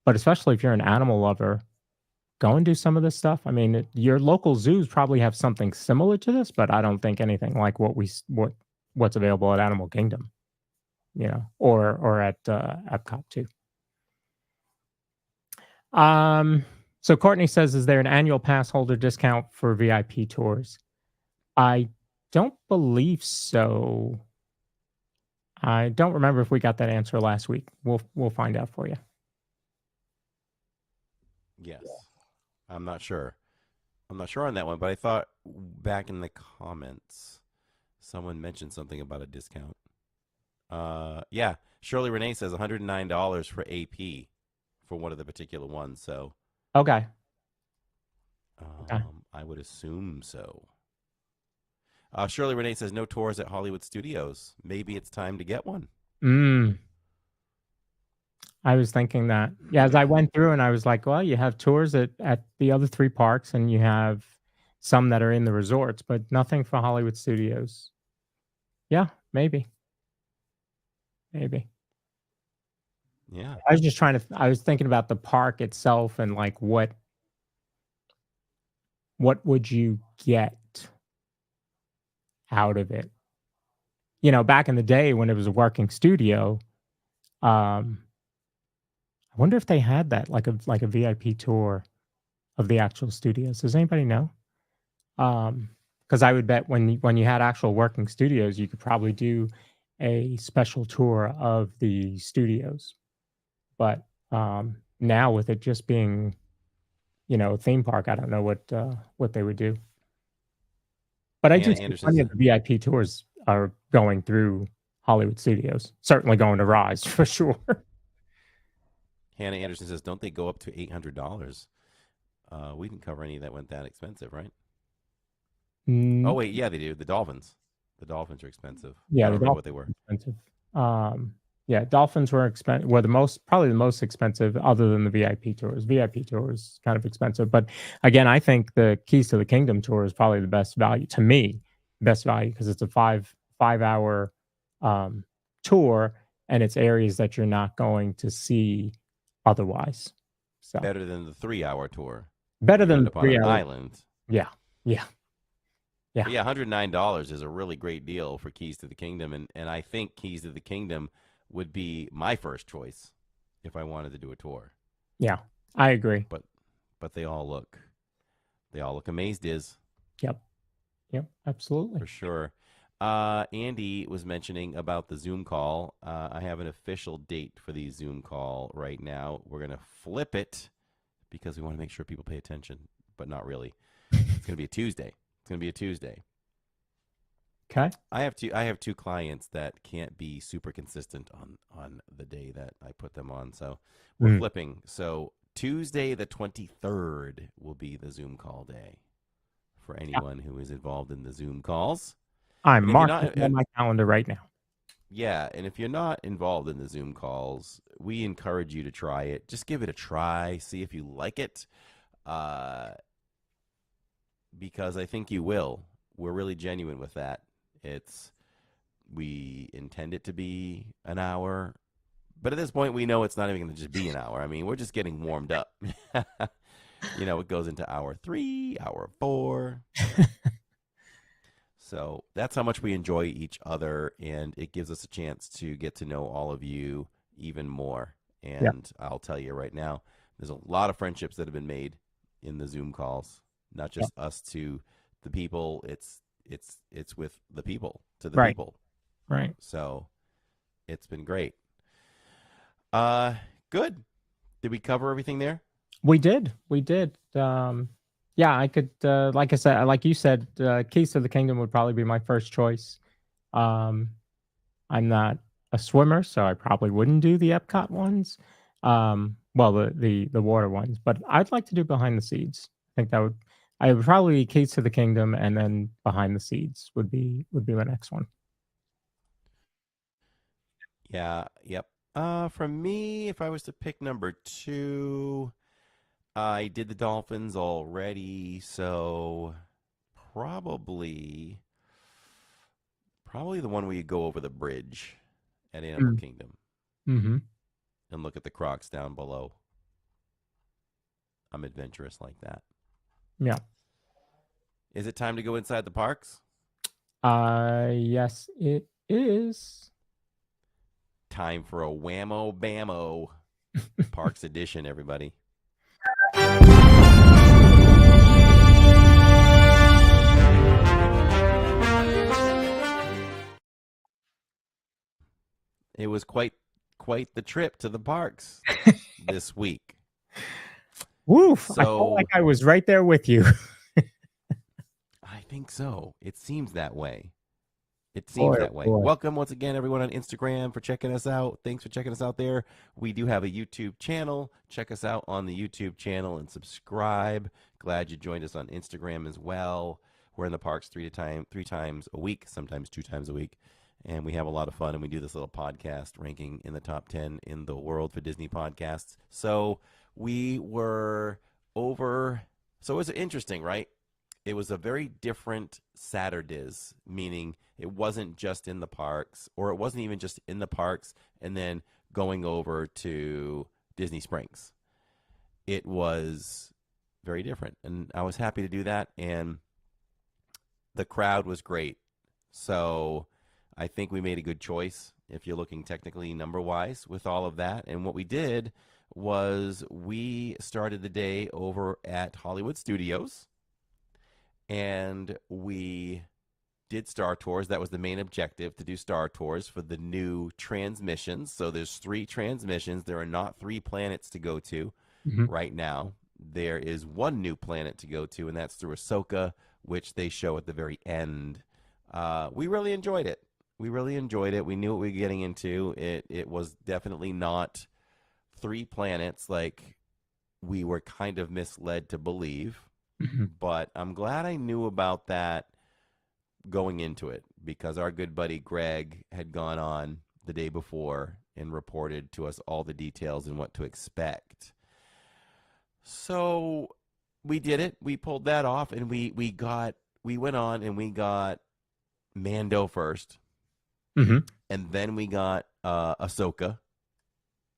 But especially if you're an animal lover, go and do some of this stuff. I mean, your local zoos probably have something similar to this, but I don't think anything like what's available at Animal Kingdom, or at Epcot too. So Courtney says, is there an annual pass holder discount for VIP tours? I don't believe so. I don't remember if we got that answer last week. We'll find out for you. Yes. I'm not sure. I'm not sure on that one, but I thought back in the comments someone mentioned something about a discount. Yeah. Shirley Renee says $109 for AP for one of the particular ones. So Okay. Okay. I would assume so. Shirley Renee says no tours at Hollywood Studios. Maybe it's time to get one. I was thinking that. Yeah, as I went through and I was like, well, you have tours at the other three parks and you have some that are in the resorts, but nothing for Hollywood Studios. Yeah, maybe. Maybe. Yeah. I was thinking about the park itself and like what would you get out of it? Back in the day when it was a working studio, um, I wonder if they had that like a VIP tour of the actual studios. Does anybody know? Because I would bet when you had actual working studios, you could probably do a special tour of the studios. But now with it just being, a theme park, I don't know what they would do. But I do Hannah see Anderson plenty of says, the VIP tours are going through Hollywood Studios. Certainly going to Rise for sure. Hannah Anderson says, don't they go up to $800? We didn't cover any that went that expensive, right? Oh Mm, wait, yeah, they do. The Dolphins. The Dolphins are expensive. I yeah, don't the remember what Dolphins they were. are expensive. Yeah, Dolphins were probably the most expensive other than the VIP tours. VIP tours kind of expensive, but again, I think the Keys to the Kingdom tour is probably the best value to me. Best value because it's a 5 hour tour and it's areas that you're not going to see otherwise. So Better than the 3 hour tour where better you than end the up on an 3 hour. island. Yeah, yeah, yeah. But yeah, $109 is a really great deal for Keys to the Kingdom, and I think Keys to the Kingdom would be my first choice if I wanted to do a tour. Yeah, I agree. But they all look amazed, is Yep, yep, absolutely. for sure. Andy was mentioning about the Zoom call. I have an official date for the Zoom call right now. We're gonna flip it because we want to make sure people pay attention, but not really. It's gonna be a Tuesday. It's gonna be a Tuesday. Okay. I have two clients that can't be super consistent on the day that I put them on. So we're flipping. So Tuesday the 23rd will be the Zoom call day for anyone who is involved in the Zoom calls. I'm And if you're marking not it on my calendar right now. yeah, and if you're not involved in the Zoom calls, we encourage you to try it. Just give it a try, see if you like it. Because I think you will. We're really genuine with that. We intend it to be an hour, but at this point we know it's not even going to just be an hour. I mean, we're just getting warmed up. It goes into hour 3, hour 4. So that's how much we enjoy each other, and it gives us a chance to get to know all of you even more. Yeah. And I'll tell you right now, there's a lot of friendships that have been made in the Zoom calls. not Yeah. just us to the people. It's with the people to the Right. people. Right. So it's been great. Uh, good. Did we cover everything there? We did. We did. Yeah, I could, like I said, like you said, Keys to the Kingdom would probably be my first choice. Um, I'm not a swimmer, so I probably wouldn't do the Epcot ones. Well, the water ones, but I'd like to do Behind the Seeds. I think that would, I would probably Keys to the Kingdom, and then Behind the Seeds would be my next one. Yeah. Yep. For me, if I was to pick number two, I did the Dolphins already, so probably probably the one where you go over the bridge at Animal Mm. Kingdom Mm-hmm. and look at the crocs down below. I'm adventurous like that. Yeah. Is it time to go inside the parks? Yes, it is. Time for a whammo bammo parks edition, everybody. It was quite the trip to the parks this week. Woof! I felt like So I was right there with you. I think so. It seems that way. It Boy, seems oh that way. boy. Welcome once again, everyone on Instagram, for checking us out. Thanks for checking us out there. We do have a YouTube channel. Check us out on the YouTube channel and subscribe. Glad you joined us on Instagram as well. We're in the parks three times a week, sometimes 2 times a week, and we have a lot of fun. And we do this little podcast ranking in the top 10 in the world for Disney podcasts. So we were over. So it was interesting, right? It was a very different Saturdays, meaning it wasn't just in the parks, or it wasn't even just in the parks and then going over to Disney Springs. It was very different, and I was happy to do that. And the crowd was great, so I think we made a good choice if you're looking technically number wise with all of that. And what we did was we started the day over at Hollywood Studios and we did Star Tours. That was the main objective, to do Star Tours for the new transmissions. So there's 3 transmissions. There are not 3 planets to go to Mhm. right now. There is one new planet to go to, and that's through Ahsoka, which they show at the very end. We really enjoyed it. We really enjoyed it. We knew what we were getting into. It was definitely not 3 planets like we were kind of misled to believe. Mhm. But I'm glad I knew about that going into it, because our good buddy Greg had gone on the day before and reported to us all the details and what to expect. So we did it. We pulled that off, and we went on and we got Mando first, Mhm. and then we got Ahsoka.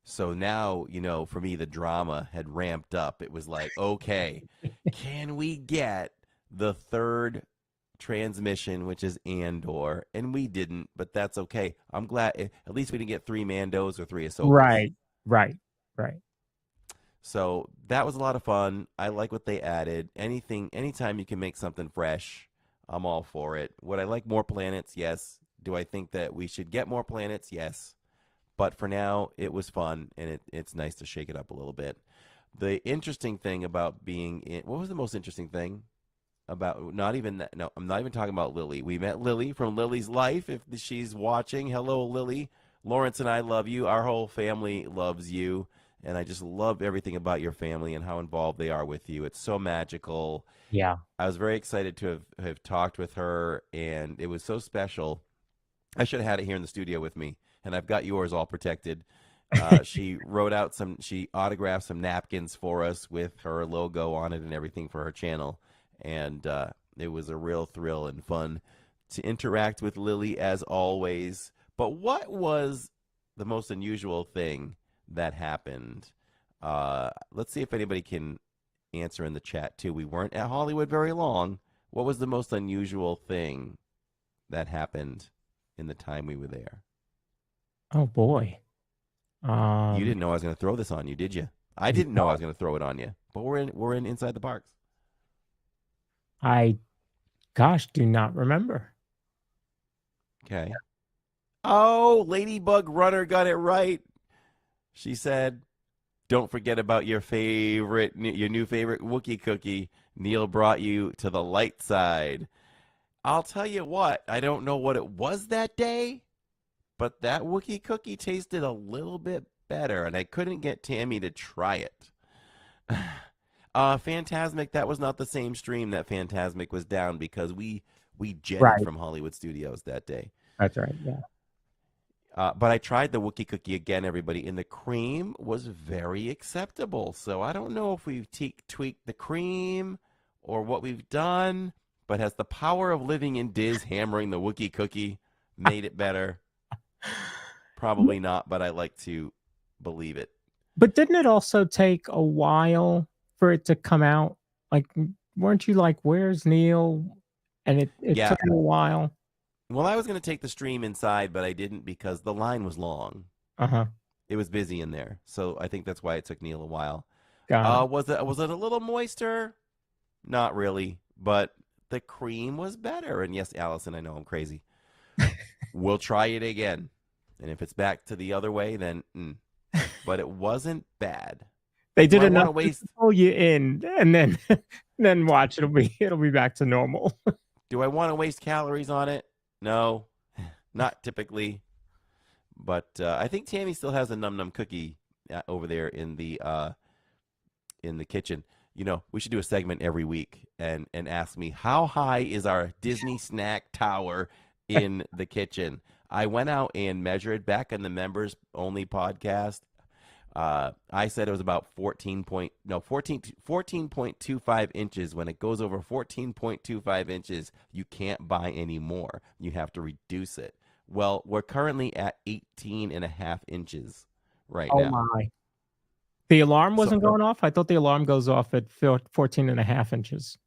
So now, for me, the drama had ramped up. It was like, okay, can we get the third transmission, which is Andor? And we didn't, but that's okay. I'm glad at least we didn't get 3 Mandos or 3 Ahsokas. Right. Right. Right. So that was a lot of fun. I like what they added. Anytime you can make something fresh, I'm all for it. Would I like more planets? Yes. Do I think that we should get more planets? Yes. But for now, it was fun, and it's nice to shake it up a little bit. The interesting thing about being in, what was the most interesting thing about, not even that, no, I'm not even talking about Lily. We met Lily from Lily's Life. If she's watching, hello, Lily. Lawrence and I love you. Our whole family loves you. And I just love everything about your family and how involved they are with you. It's so magical. Yeah. I was very excited to have talked with her, and it was so special. I should have had it here in the studio with me, and I've got yours all protected. She autographed some napkins for us with her logo on it and everything for her channel. And it was a real thrill and fun to interact with Lily as always. But what was the most unusual thing that happened? Let's see if anybody can answer in the chat too. We weren't at Hollywood very long. What was the most unusual thing that happened in the time we were there? Oh boy. You Um. didn't know I was going to throw this on you, did you? I didn't know I No. was going to throw it on you. But we're in inside the parks. I, gosh, do not remember. Okay. Oh, Ladybug Runner got it right. She said, "Don't forget about your new favorite Wookie cookie. Neil brought you to the light side." I'll tell you what, I don't know what it was that day, but that Wookie cookie tasted a little bit better, and I couldn't get Tammy to try it. Phantasmic, that was not the same stream that Phantasmic was down because we jetted Right. from Hollywood Studios that day. That's right. Yeah. But I tried the Wookie cookie again, everybody, and the cream was very acceptable. So I don't know if we've tweaked the cream or what we've done, but has the power of living in Diz hammering the Wookie cookie made it better? Probably not, but I like to believe it. But didn't it also take a while for it to come out? Like, weren't you like, "Where's Neil?" And it Yeah. took a while? Well, I was going to take the stream inside, but I didn't because the line was long. Uh-huh. It was busy in there. So I think that's why it took Neil a while. Got it. Was it a little moister? Not really, but the cream was better. And yes, Allison, I know I'm crazy. We'll try it again. And if it's back to the other way, then but it wasn't bad. They Do did I want enough to to waste pull you in, and then then watch, it'll be back to normal. calories on it? No. Not typically. But I think Tammy still has a num num cookie over there in the kitchen. You know, we should do a segment every week and ask me how high is our Disney snack tower in the kitchen. I went out and measured back in the members only podcast. I said it was about 14.25 inches. When it goes over 14.25 inches, you can't buy any more. You have to reduce it. Well, we're currently at 18 and a half inches right Oh now. my. The alarm So wasn't going off? I thought the alarm goes off at 14.5 inches.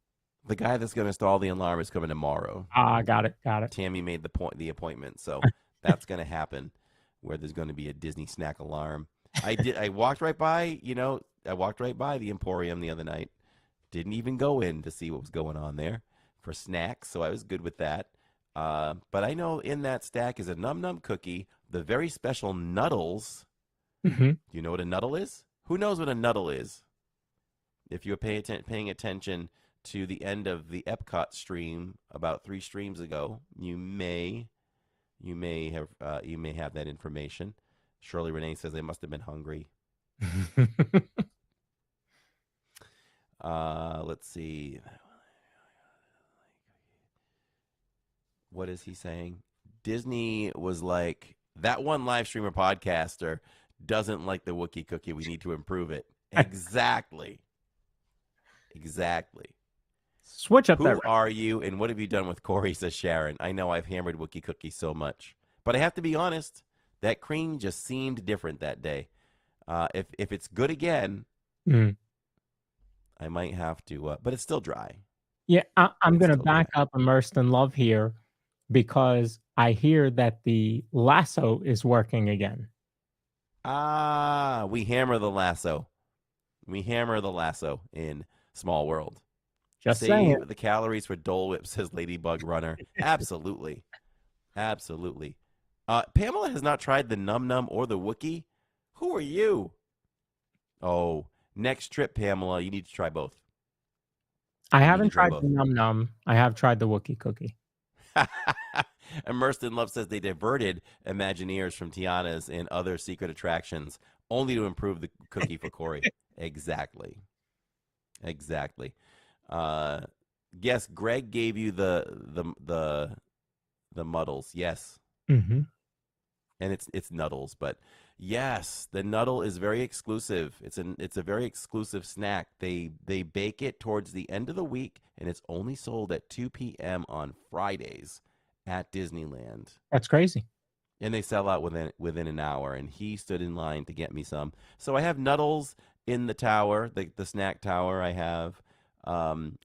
the guy that's going to install the alarm is coming tomorrow. Ah, got it. Got it. Tammy made the appointment, so that's going to happen. Where there's going to be a Disney snack alarm. I walked right by. I walked right by the Emporium the other night. Didn't even go in to see what was going on there for snacks, so I was good with that. But I know in that stack is a Num Num cookie, the very special Nuddles. Hmm. Do you know what a Nuddle is? Who knows what a Nuddle is? If you're paying attention to the end of the Epcot stream about 3 streams ago, you may have that information. Shirley Renee says they must have been hungry. Let's see. What is he saying? Disney was like, that one live streamer podcaster doesn't like the Wookiee cookie. We need to improve it. Exactly. Exactly. Switch up that. Who are you and what have you done with Corey, says Sharon. I know I've hammered Wookiee cookie so much. But I have to be honest, that cream just seemed different that day. If it's good again, Mm. I might have to, but it's still dry. Yeah, I'm It's going to still back dry. up Immersed in Love here because I hear that the lasso is working again. We hammer the lasso. We hammer the lasso in Small World. Just saying. Save the calories for Dole Whip, says Ladybug Runner. Absolutely. Absolutely. Pamela has not tried the Num Num or the Wookiee. Who are you? Oh, next trip, Pamela, you need to try both. I You need haven't to try tried both. the Num Num. I have tried the Wookiee cookie. Immersed in Love says they diverted Imagineers from Tiana's and other secret attractions only to improve the cookie for Corey. Exactly. Exactly. Yes, Greg gave you the muddles. Yes. Mm-hmm. And it's Nuddles, but yes, the Nuddle is very exclusive. It's a very exclusive snack. They bake it towards the end of the week, and it's only sold at 2 p.m. on Fridays at Disneyland. That's crazy. And they sell out within an hour. And he stood in line to get me some. So I have Nuddles in the tower, the snack tower. I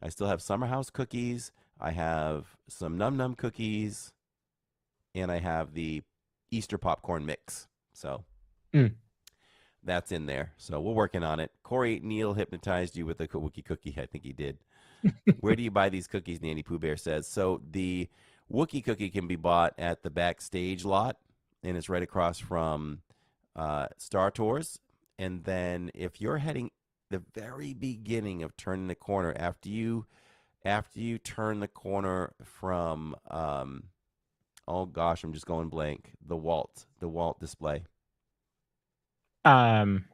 still have Summer House cookies. I have some Num Num cookies, and I have the Easter popcorn mix. So that's in there. So we're working on it. Corey, Neil hypnotized you with the Wookiee cookie. I think he did. Where do you buy these cookies? Nanny Pooh Bear says. So the Wookie cookie can be bought at the backstage lot, and it's right across from Star Tours. And then if you're heading the very beginning of turning the corner, after you turn the corner from oh gosh, I'm just going blank. The Walt display. Um,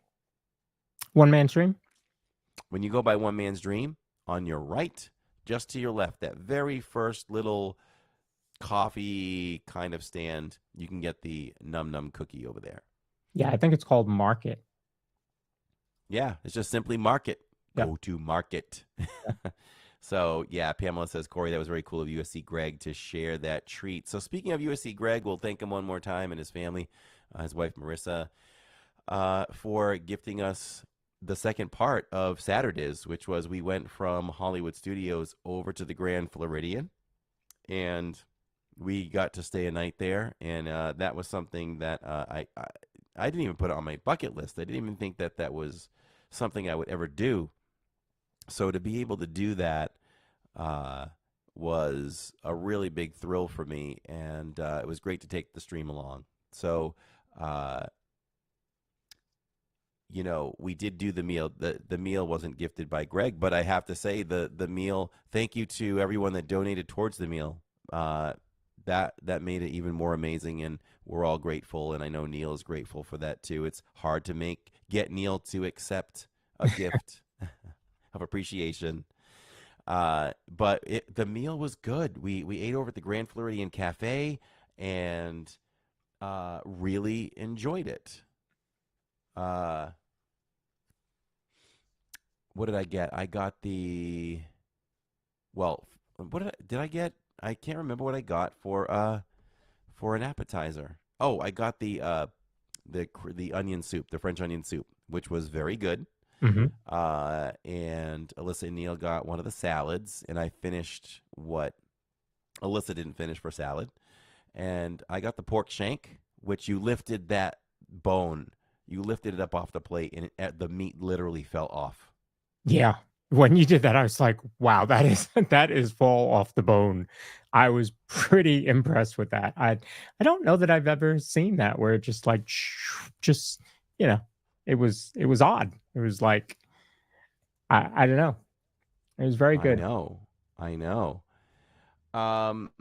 One Man Stream. When you go by One Man's Dream, on your right, just to your left, that very first little coffee kind of stand, you can get the Num Num cookie over there. Yeah, I think it's called Market. Yeah, it's just simply Market. Yep. Go to Market. So, yeah, Pamela says, Corey, that was very cool of USC Greg to share that treat. So, speaking of USC Greg, we'll thank him one more time and his family, his wife Marissa, for gifting us the second part of Saturdays, which was we went from Hollywood Studios over to the Grand Floridian, and we got to stay a night there, and that was something that I didn't even put it on my bucket list. I didn't even think that that was something I would ever do. So to be able to do that was a really big thrill for me, and it was great to take the stream along. So, we did do the meal. The meal wasn't gifted by Greg, but I have to say the meal. Thank you to everyone that donated towards the meal. That made it even more amazing, and we're all grateful. And I know Neil is grateful for that too. It's hard to get Neil to accept a gift of appreciation. But the meal was good. We ate over at the Grand Floridian Cafe and really enjoyed it. What did I get? I got what did I get? I can't remember what I got for an appetizer. Oh, I got the onion soup, the French onion soup, which was very good. Mm-hmm. And Alyssa and Neil got one of the salads, and I finished what Alyssa didn't finish for salad. And I got the pork shank, which you lifted that bone, you lifted it up off the plate, and the meat literally fell off. Yeah. When you did that, I was like, wow, that is fall off the bone. I was pretty impressed with that. I don't know that I've ever seen that where it just like just you know, it was odd. It was like I don't know. It was very I good. know, I know. Um,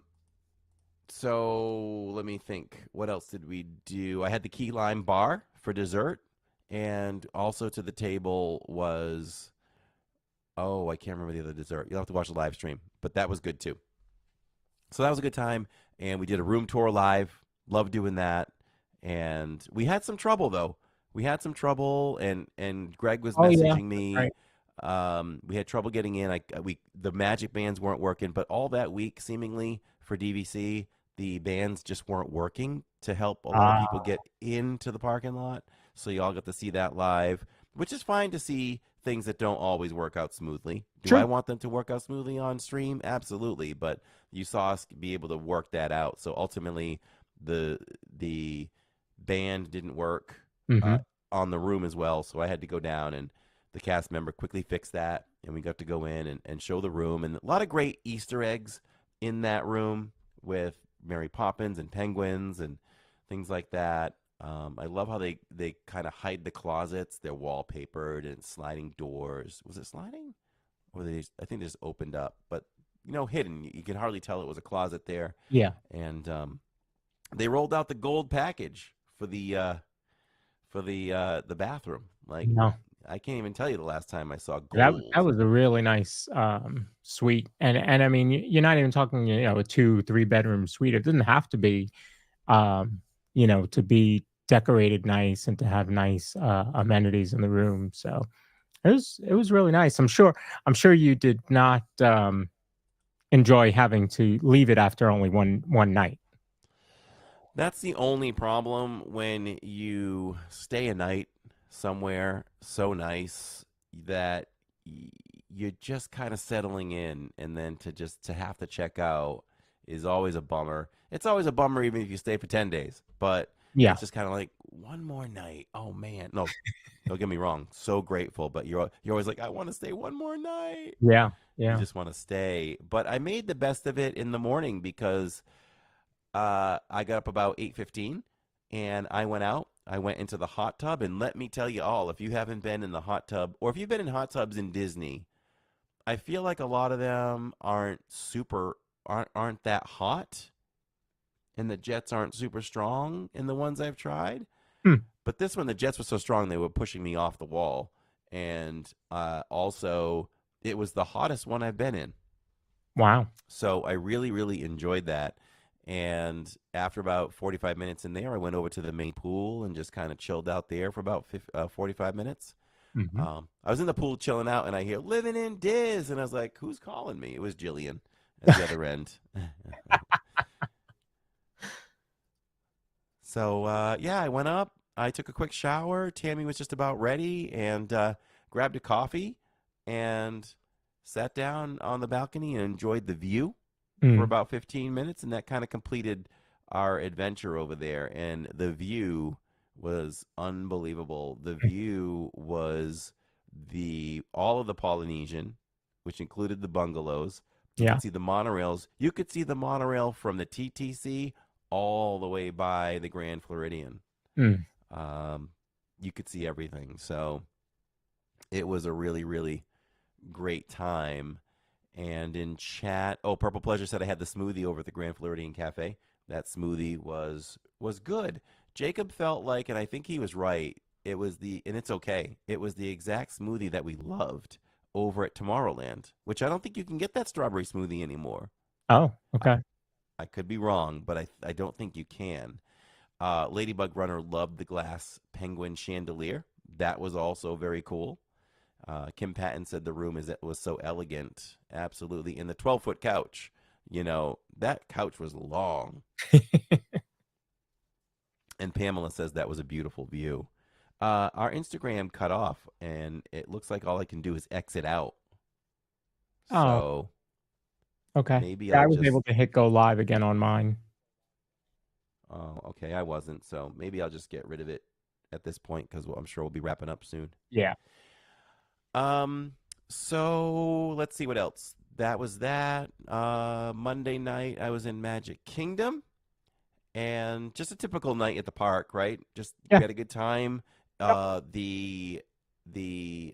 so let me think. What else did we do? I had the key lime bar for dessert, and also to the table was, oh, I can't remember the other dessert. You'll have to watch the live stream, but that was good too. So that was a good time, and we did a room tour live. Love doing that, and we had some trouble though. We had some trouble, and Greg was Oh yeah, messaging me. right. We had trouble getting in. The magic bands weren't working, but all that week, seemingly for DVC, the bands just weren't working to help a lot of people get into the parking lot. So y'all got to see that live, which is fine to see things that don't always work out smoothly. Do I True. want them to work out smoothly on stream? Absolutely, but you saw us be able to work that out. So ultimately, the band didn't work Mm-hmm. uh, on the room as well. So I had to go down, and the cast member quickly fixed that, and we got to go in and show the room, and a lot of great Easter eggs in that room with Mary Poppins and penguins and things like that. I love how they kind of hide the closets. They're wallpapered and sliding doors. Was it sliding? Or I think they just opened up, but hidden. You can hardly tell it was a closet there. Yeah. And they rolled out the gold package for the bathroom. Like, No. I can't even tell you the last time I saw That gold. was a really nice suite. And I mean you're not even talking, a 2-3 bedroom suite. It doesn't have to be to be decorated nice and to have nice amenities in the room. So it was really nice. I'm sure you did not enjoy having to leave it after only one night. That's the only problem when you stay a night somewhere so nice that you're just kind of settling in, and then to have to check out is always a bummer. It's always a bummer even if you stay for 10 days. But Yeah. It's just kind of like one more night. Oh man, no, don't get me wrong. So grateful, but you're always like, I want to stay one more night. Yeah. You Yeah. just want to stay. But I made the best of it in the morning because I got up about 8:15, and I went out. I went into the hot tub, and let me tell you all, if you haven't been in the hot tub, or if you've been in hot tubs in Disney, I feel like a lot of them aren't that hot, and the jets aren't super strong in the ones I've tried. Hmm. But this one, the jets were so strong they were pushing me off the wall, and also it was the hottest one I've been in. Wow. So I really, really enjoyed that. And after about 45 minutes in there, I went over to the main pool and just kind of chilled out there for about 45 minutes. Hmm. I was in the pool chilling out, and I hear "Living in Diz," and I was like, "Who's calling me?" It was Jillian at the other end. So yeah, I went up. I took a quick shower. Tammy was just about ready, and grabbed a coffee and sat down on the balcony and enjoyed the view for Mm. about 15 minutes, and that kind of completed our adventure over there. And the view was unbelievable. The view was the all of the Polynesian, which included the bungalows. You Yeah. could see the monorails. You could see the monorail from the TTC all the way by the Grand Floridian. Mm. Um, you could see everything. So it was a really, really great time. And in chat, oh, Purple Pleasure said I had the smoothie over at the Grand Floridian Cafe. That smoothie was good. Jacob felt like, and I think he was right. It was and it's okay. It was the exact smoothie that we loved over at Tomorrowland, which I don't think you can get that strawberry smoothie anymore. Oh, I, okay. I could be wrong, but I don't think you can. Ladybug Runner loved the glass penguin chandelier. That was also very cool. Kim Patton said the room was so elegant. Absolutely. And the 12-foot couch, that couch was long. And Pamela says that was a beautiful view. Our Instagram cut off, and it looks like all I can do is exit out. Oh, So okay. maybe Yeah, I I'll was just. able to hit go live again on mine. Oh, okay. I wasn't. So maybe I'll just get rid of it at this point because I'm sure we'll be wrapping up soon. Yeah. Um, so let's see what else. That was that. Monday night I was in Magic Kingdom, and just a typical night at the park, right? Just we Yeah. had a good time. Yep. The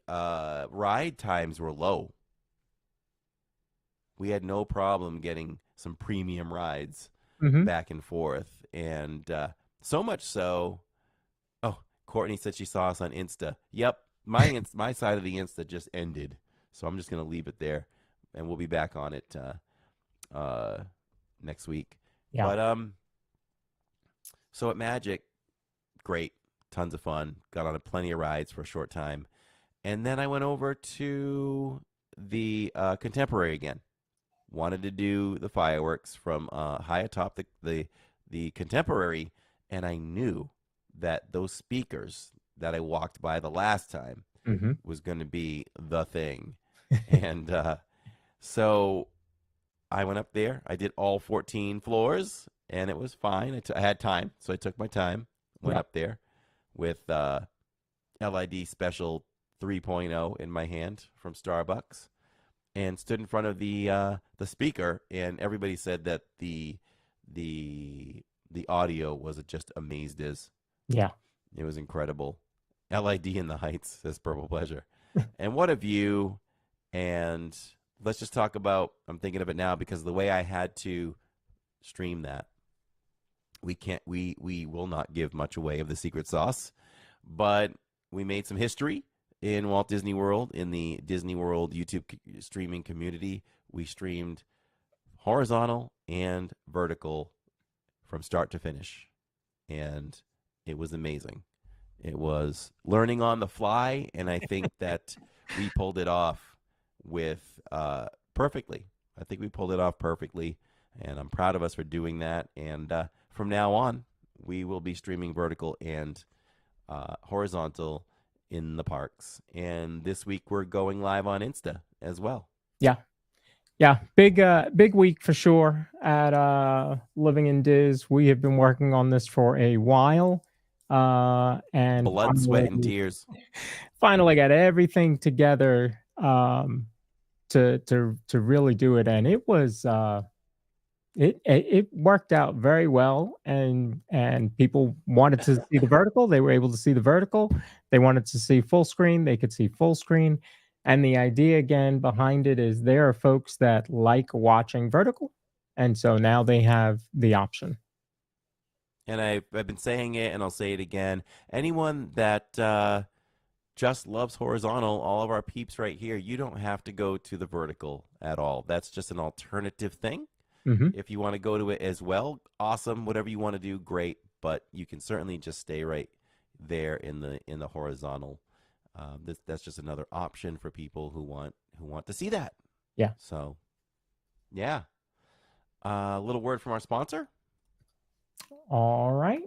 ride times were low. We had no problem getting some premium rides Mm-hmm. back and forth, and so much so. Oh, Courtney said she saw us on Insta. Yep, my side of the Insta just ended, so I'm just gonna leave it there, and we'll be back on it next week. Yeah. But so at Magic, great, tons of fun. Got on plenty of rides for a short time, and then I went over to the Contemporary again. Wanted to do the fireworks from high atop the Contemporary, and I knew that those speakers that I walked by the last time Mm-hmm. was going to be the thing. And so I went up there. I did all 14 floors, and it was fine. I had time, so I took my time. Went Yeah. up there with LID Special 3.0 in my hand from Starbucks, and stood in front of the speaker, and everybody said that the audio was just amazed as. Yeah. It was incredible. LID in the Heights says Purple Pleasure. And what a view. And let's just talk about, I'm thinking of it now because the way I had to stream that, we will not give much away of the secret sauce, but we made some history in Walt Disney World, in the Disney World YouTube streaming community. We streamed horizontal and vertical from start to finish. And it was amazing. It was learning on the fly, and I think that we pulled it off with perfectly. I think we pulled it off perfectly, and I'm proud of us for doing that. And from now on, we will be streaming vertical and horizontal in the parks. And this week, we're going live on Insta as well. Yeah. Yeah, big week for sure at Living in Diz. We have been working on this for a while, and Blood, sweat, and tears. finally got everything together to really do it, and it was it worked out very well, and people wanted to see the vertical. They were able to see the vertical. They wanted to see full screen. They could see full screen. And the idea again behind it is there are folks that like watching vertical, and so now they have the option. And I've been saying it, and I'll say it again. Anyone that just loves horizontal, all of our peeps right here, you don't have to go to the vertical at all. That's just an alternative thing. Hmm. If you want to go to it as well, awesome. Whatever you want to do, great. But you can certainly just stay right there in the horizontal. That's just another option for people who want to see that. Yeah. So, yeah. A little word from our sponsor. All right.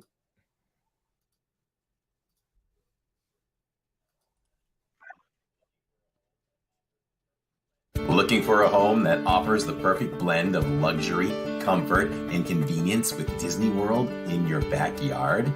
Looking for a home that offers the perfect blend of luxury, comfort, and convenience with Disney World in your backyard?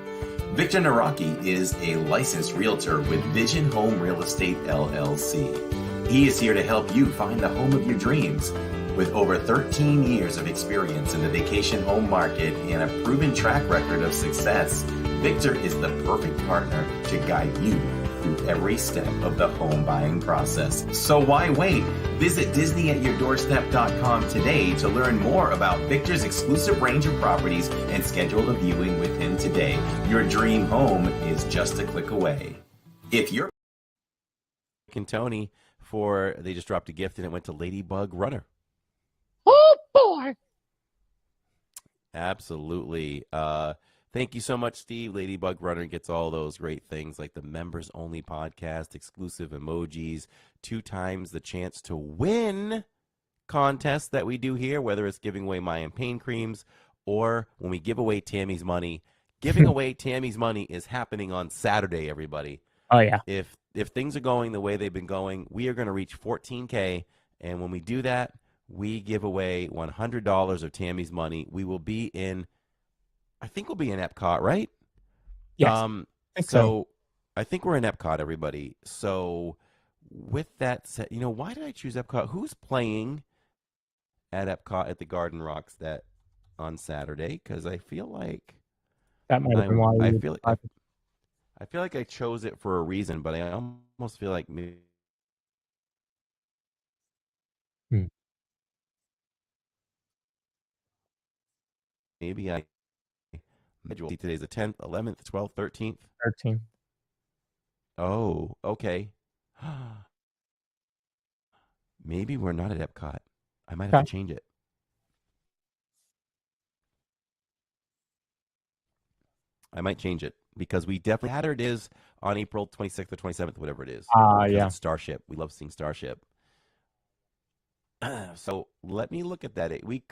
Victor Naraki is a licensed realtor with Vision Home Real Estate LLC. He is here to help you find the home of your dreams. With over 13 years of experience in the vacation home market and a proven track record of success, Victor is the perfect partner to guide you through every step of the home buying process. So why wait? Visit DisneyAtYourDoorstep.com today to learn more about Victor's exclusive range of properties and schedule a viewing with him today. Your dream home is just a click away. If you're And Tony they just dropped a gift and it went to Ladybug Runner. Oh boy. Absolutely. Thank you so much, Steve. Ladybug Runner gets all those great things like the members only podcast, exclusive emojis, 2 times the chance to win contests that we do here, whether it's giving away Mayan pain creams or when we give away Tammy's money. Giving away Tammy's money is happening on Saturday, everybody. Oh yeah. If things are going the way they've been going, we are going to reach 14K. And when we do that, we give away $100 of Tammy's money. We will be in, I think we'll be in Epcot, right? Yes. I think so. I think we're in Epcot, everybody. So with that said, why did I choose Epcot? Who's playing at Epcot at the Garden Rocks that on Saturday? Because I feel like That might have been why I you feel like I feel like I chose it for a reason, but I almost feel like Hmm, maybe I today's the 10th, 11th, 12th, 13th. 13. Oh, okay. Maybe we're not at Epcot. I might have Okay. to change it. I might change it because we definitely Saturday is on April 26th or 27th, whatever it is, because Yeah. it's Starship. We love seeing Starship. So let me look at that. We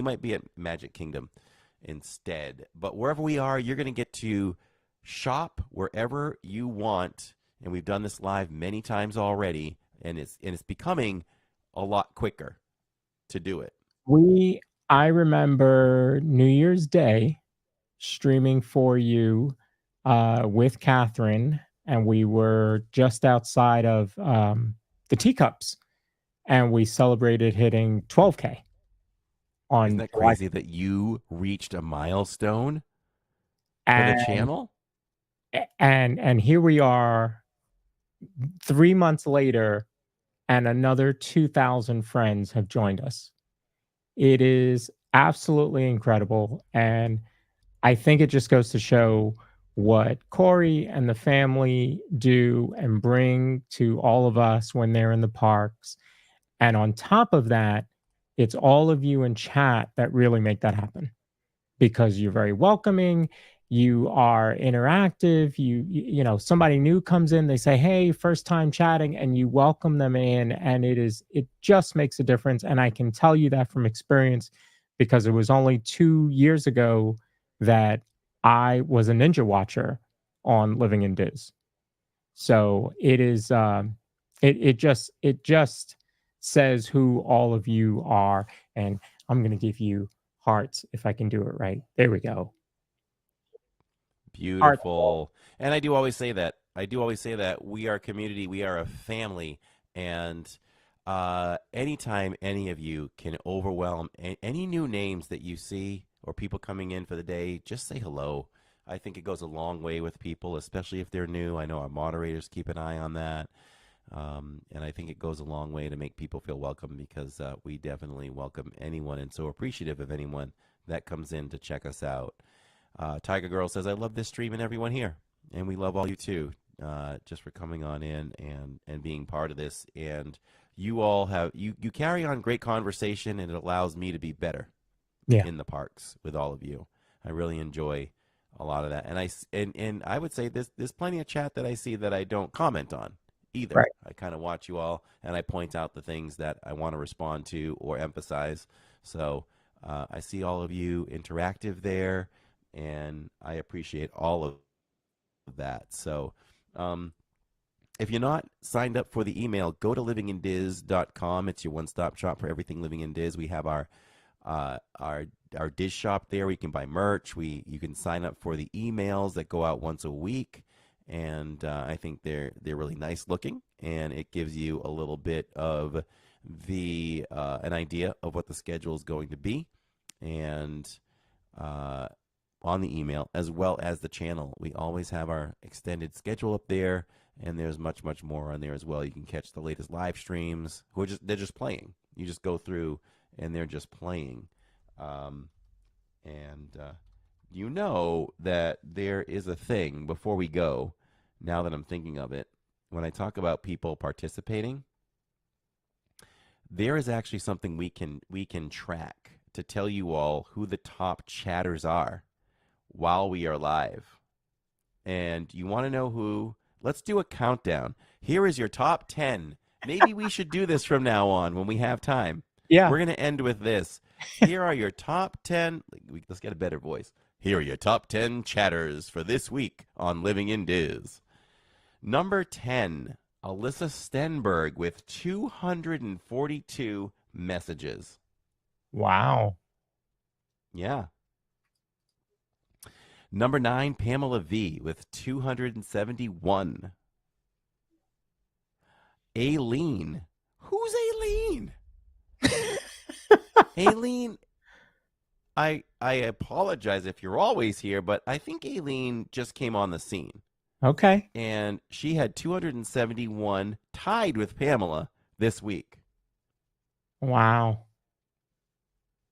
might be at Magic Kingdom instead, but wherever we are, you're going to get to shop wherever you want. And we've done this live many times already, and it's becoming a lot quicker to do it. I remember New Year's Day streaming for you with Catherine, and we were just outside of the teacups, and we celebrated hitting 12K Isn't on that July. crazy that you reached a milestone for the And channel? and here we are 3 months later, and another 2,000 friends have joined us. It is absolutely incredible, and I think it just goes to show what Corey and the family do and bring to all of us when they're in the parks. And on top of that, it's all of you in chat that really make that happen because you're very welcoming, you are interactive, somebody new comes in, they say, "Hey, first time chatting," and you welcome them in, and it just makes a difference. And I can tell you that from experience because it was only 2 years ago that I was a ninja watcher on Living in Diz. So it is it just says who all of you are, and I'm going to give you hearts if I can do it right. There we go. Heart. Beautiful. And I do always say that. I do always say that we are a community, we are a family, and anytime any of you can overwhelm any new names that you see or people coming in for the day, just say hello. I think it goes a long way with people, especially if they're new. I know our moderators keep an eye on that. And I think it goes a long way to make people feel welcome because we definitely welcome anyone and so appreciative of anyone that comes in to check us out. Tiger Girl says, I love this stream and everyone here. And we love all you too, just for coming on in and being part of this. And you all have, you carry on great conversation and it allows me to be better in the parks with all of you. I really enjoy a lot of that. And I would say there's plenty of chat that I see that I don't comment on either. Right. I kind of watch you all and I point out the things that I want to respond to or emphasize. So I see all of you interactive there. And I appreciate all of that. So if you're not signed up for the email, go to livingindiz.com. It's your one-stop shop for everything Living in Diz. We have our Diz shop there. We can buy merch. You can sign up for the emails that go out once a week. And I think they're really nice looking. And it gives you a little bit of an idea of what the schedule is going to be. And on the email as well as the channel. We always have our extended schedule up there, and there's much, much more on there as well. You can catch the latest live streams. They're just playing. You just go through, and they're just playing. You know that there is a thing before we go, now that I'm thinking of it, when I talk about people participating, there is actually something we can track to tell you all who the top chatters are while we are live. And you want to know who? Let's do a countdown. Here is your top 10. Maybe we should do this from now on when we have time. Yeah. We're going to end with this. Here are your top 10. Let's get a better voice. Here are your top 10 chatters for this week on Living in Diz. Number 10, Alyssa Stenberg with 242 messages. Wow. Yeah. Number 9, Pamela V with 271. Aileen. Who's Aileen? Aileen, I apologize if you're always here, but I think Aileen just came on the scene. Okay. And she had 271, tied with Pamela this week. Wow.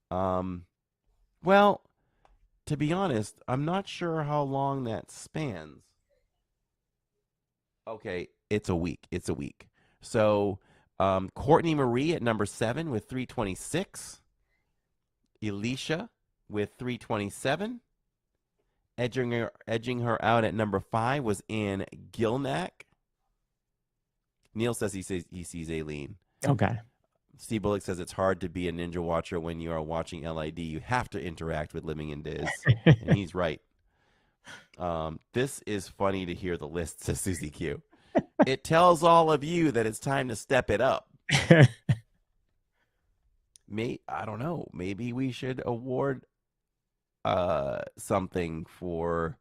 Well, to be honest, I'm not sure how long that spans. Okay, it's a week. It's a week. So, Courtney Marie at number 7 with 326. Elisha with 327. Edging her out at number 5 was Ann Gilnack. Neil says he sees Aileen. Okay. Steve Bullock says it's hard to be a ninja watcher when you are watching LID. You have to interact with Living in Diz. And he's right. This is funny to hear the list, says Susie Q. It tells all of you that it's time to step it up. I don't know. Maybe we should award something for,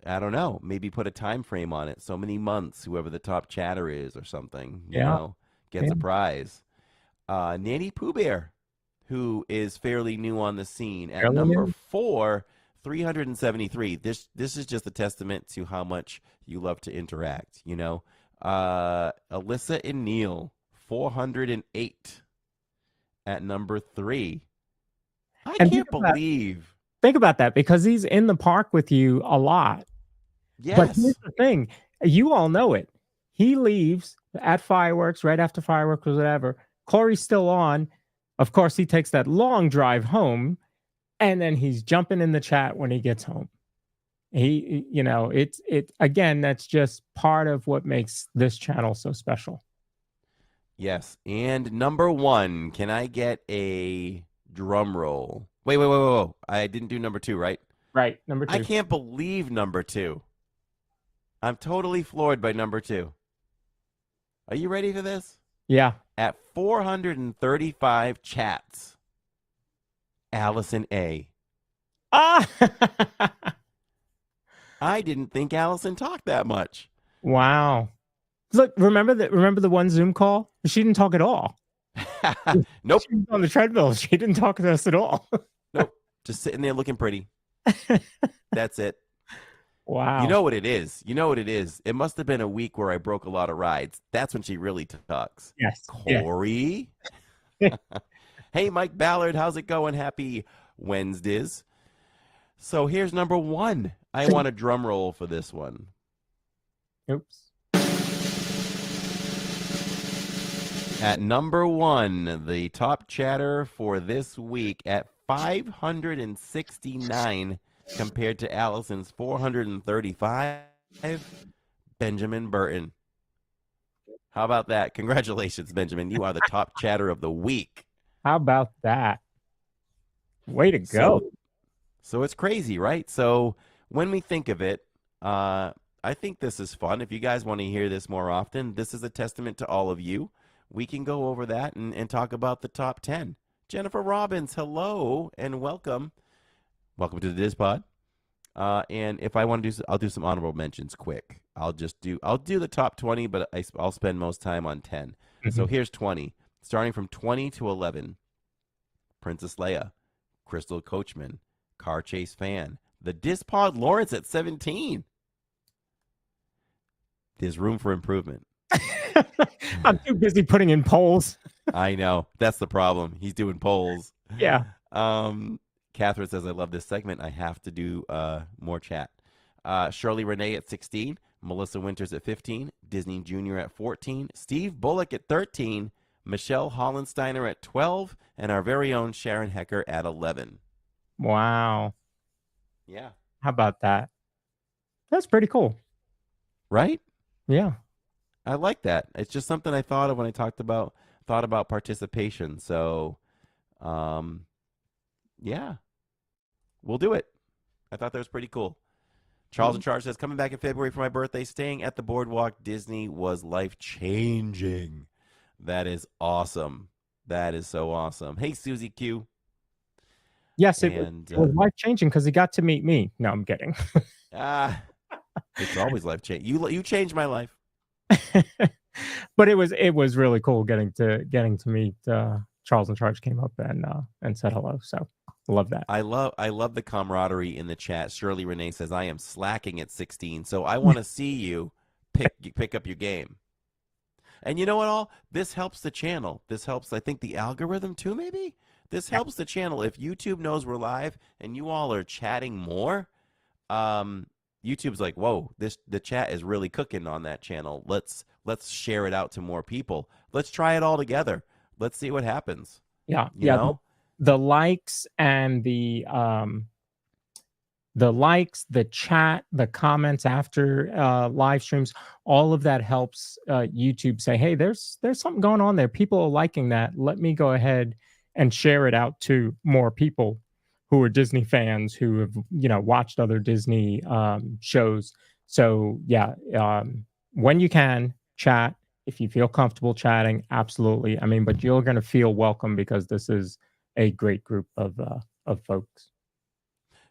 I don't know, maybe put a time frame on it. So many months, whoever the top chatter is or something, you know, gets a prize. Nanny Pooh Bear, who is fairly new on the scene at number 4, 373. This is just a testament to how much you love to interact, you know. Alyssa and Neil, 408 at number 3. I can't believe. Think about that, because he's in the park with you a lot. Yes. But here's the thing. You all know it. He leaves at fireworks, right after fireworks or whatever. Corey's still on. Of course, he takes that long drive home, and then he's jumping in the chat when he gets home. He, you know, it again, that's just part of what makes this channel so special. Yes. And number 1, can I get a drum roll? Wait. I didn't do number 2, right? Right. Number 2. I can't believe number 2. I'm totally floored by number 2. Are you ready for this? Yeah. At 435 chats. Allison A. Ah! I didn't think Allison talked that much. Wow. Look, remember the one Zoom call? She didn't talk at all. Nope. She was on the treadmill. She didn't talk to us at all. Nope. Just sitting there looking pretty. That's it. Wow. You know what it is. You know what it is. It must have been a week where I broke a lot of rides. That's when she really talks. Yes. Corey. Yeah. Hey, Mike Ballard. How's it going? Happy Wednesdays. So here's number one. I want a drum roll for this one. Oops. At number one, the top chatter for this week at 569 compared to Allison's 435, Benjamin Burton. How about that? Congratulations, Benjamin. You are the top chatter of the week. How about that? Way to go. So it's crazy, right? So when we think of it, I think this is fun. If you guys want to hear this more often, this is a testament to all of you. We can go over that and talk about the top 10. Jennifer Robbins, hello and welcome. Welcome to the DizPod. And if I want to do, I'll do some honorable mentions quick. I'll do the top 20, but I'll spend most time on 10. Mm-hmm. So here's 20. Starting from 20 to 11. Princess Leia, Crystal Coachman, Car Chase Fan, the DizPod Lawrence at 17. There's room for improvement. I'm too busy putting in polls. I know. That's the problem. He's doing polls. Yeah. Catherine says, I love this segment. I have to do more chat. Shirley Renee at 16. Melissa Winters at 15. Disney Jr. at 14. Steve Bullock at 13. Michelle Hollensteiner at 12. And our very own Sharon Hecker at 11. Wow. Yeah. How about that? That's pretty cool. Right? Yeah. I like that. It's just something I thought of when I thought about participation. So, yeah, we'll do it. I thought that was pretty cool. Charles in Charge says, coming back in February for my birthday, staying at the Boardwalk Disney was life-changing. That is awesome. That is so awesome. Hey, Susie Q. Yes, it was life-changing because he got to meet me. No, I'm kidding. It's always life-changing. You changed my life. But it was really cool getting to meet Charles in Charge. Came up and said hello. So I love that. I love the camaraderie in the chat. Shirley Renee says, I am slacking at 16, so I want to see you pick up your game. And you know what all? This helps the channel. This helps, I think, the algorithm too, maybe? This helps the channel. If YouTube knows we're live and you all are chatting more, YouTube's like, whoa, the chat is really cooking on that channel. Let's share it out to more people. Let's try it all together. Let's see what happens. Yeah. You know? The likes and the chat, the comments after live streams, all of that helps YouTube say, hey, there's something going on there. People are liking that. Let me go ahead and share it out to more people who are Disney fans who have, watched other Disney shows. So yeah, when you can chat, if you feel comfortable chatting, absolutely. I mean, but you're going to feel welcome because this is a great group of folks.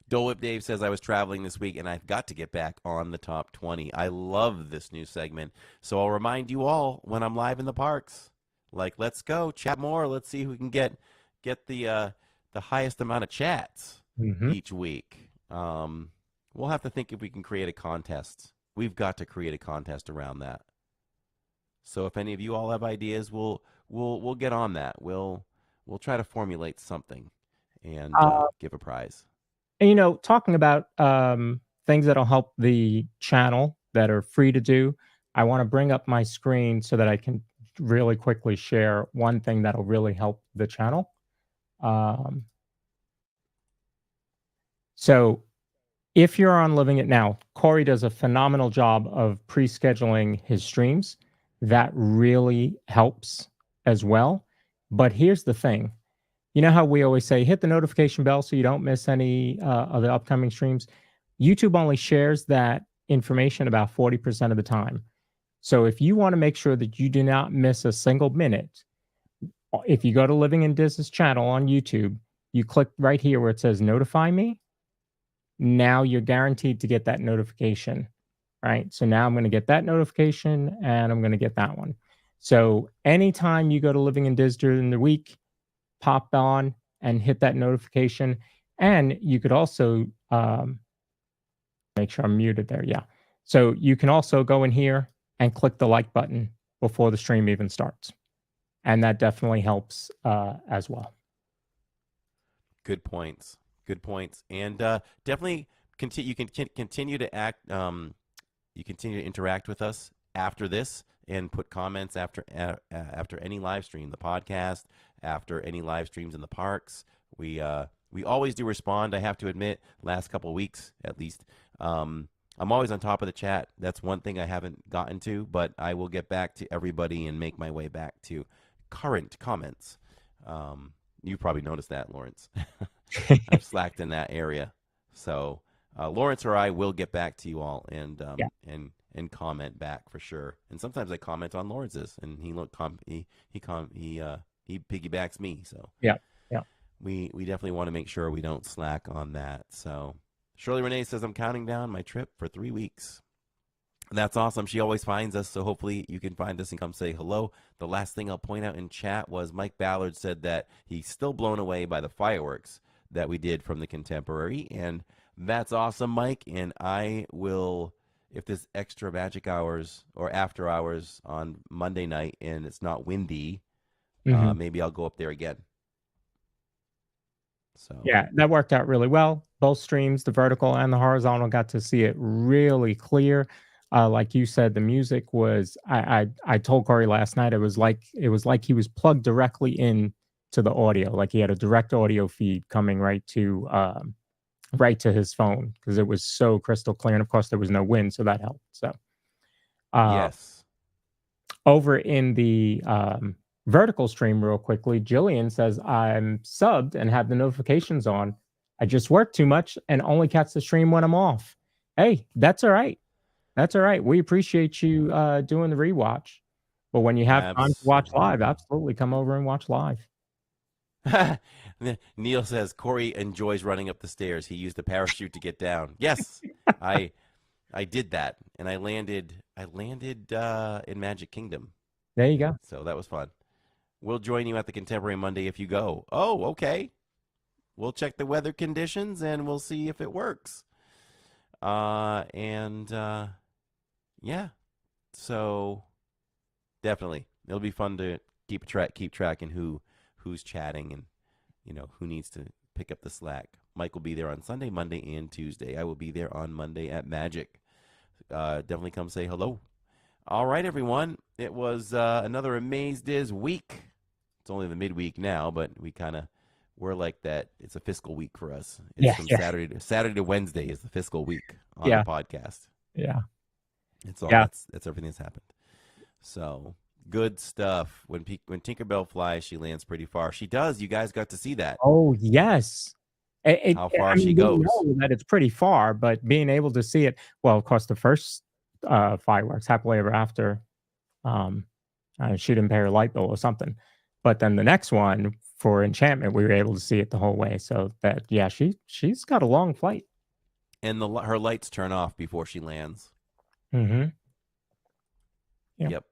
Dole Whip Dave says, I was traveling this week and I've got to get back on the top 20. I love this new segment. So I'll remind you all when I'm live in the parks, like, let's go chat more. Let's see who can get the highest amount of chats each week. We'll have to think if we can create a contest. We've got to create a contest around that. So if any of you all have ideas, we'll get on that. We'll try to formulate something and give a prize. And, talking about things that'll help the channel that are free to do, I want to bring up my screen so that I can really quickly share one thing that'll really help the channel. So if you're on Living It Now, Corey does a phenomenal job of pre-scheduling his streams. That really helps as well. But here's the thing. You know how we always say, hit the notification bell so you don't miss any of the upcoming streams? YouTube only shares that information about 40% of the time. So if you want to make sure that you do not miss a single minute, If you go to Living in Dis's channel on YouTube, you click right here where it says notify me. Now you're guaranteed to get that notification, right? So now I'm going to get that notification and I'm going to get that one. So anytime you go to Living in Diz during the week, pop on and hit that notification. And you could also make sure I'm muted there. Yeah. So you can also go in here and click the like button before the stream even starts. And that definitely helps as well. Good points. Good points. And definitely continue. You can continue to act. You continue to interact with us after this and put comments after any live stream, the podcast, after any live streams in the parks. We always do respond. I have to admit, last couple of weeks at least. I'm always on top of the chat. That's one thing I haven't gotten to, but I will get back to everybody and make my way back to current comments. You probably noticed that, Lawrence. I've slacked in that area. So Lawrence or I will get back to you all and Yeah. and comment back for sure. And sometimes I comment on Lawrence's, and he piggybacks me. So Yeah. we definitely want to make sure we don't slack on that. So Shirley Renee says, I'm counting down my trip for 3 weeks. That's awesome. She always finds us, so hopefully you can find us and come say hello. The last thing I'll point out in chat was Mike Ballard said that he's still blown away by the fireworks that we did from the Contemporary, and that's awesome, Mike. And I will, if there's extra magic hours or after hours on Monday night and it's not windy, maybe I'll go up there again. So yeah, that worked out really well. Both streams, the vertical and the horizontal, got to see it really clear. Like you said, the music was. I told Corey last night it was like he was plugged directly in to the audio, like he had a direct audio feed coming right to his phone because it was so crystal clear. And of course, there was no wind, so that helped. So yes, over in the vertical stream, real quickly, Jillian says I'm subbed and have the notifications on. I just work too much and only catch the stream when I'm off. Hey, that's all right. That's all right. We appreciate you doing the rewatch. But when you have time to watch live, absolutely come over and watch live. Neil says Corey enjoys running up the stairs. He used the parachute to get down. Yes, I did that, and I landed in Magic Kingdom. There you go. So that was fun. We'll join you at the Contemporary Monday if you go. Oh, okay. We'll check the weather conditions and we'll see if it works. Yeah. So definitely, it'll be fun to keep track and who's chatting and who needs to pick up the slack. Mike will be there on Sunday, Monday, and Tuesday. I will be there on Monday at Magic. Definitely come say hello. All right, everyone. It was another Amaze Diz week. It's only the midweek now, but we're like that. It's a fiscal week for us. It's from Saturday to Wednesday is the fiscal week on the podcast. Yeah. It's all that's everything that's happened. So good stuff. When Tinkerbell flies, she lands pretty far. She does. You guys got to see that. Oh yes. How far she goes. We know that it's pretty far, but being able to see it. Well, of course, the first fireworks, Happily Ever After, she didn't pay her light bill or something. But then the next one for Enchantment, we were able to see it the whole way. So that she's got a long flight. And her lights turn off before she lands. Mm-hmm. Yep.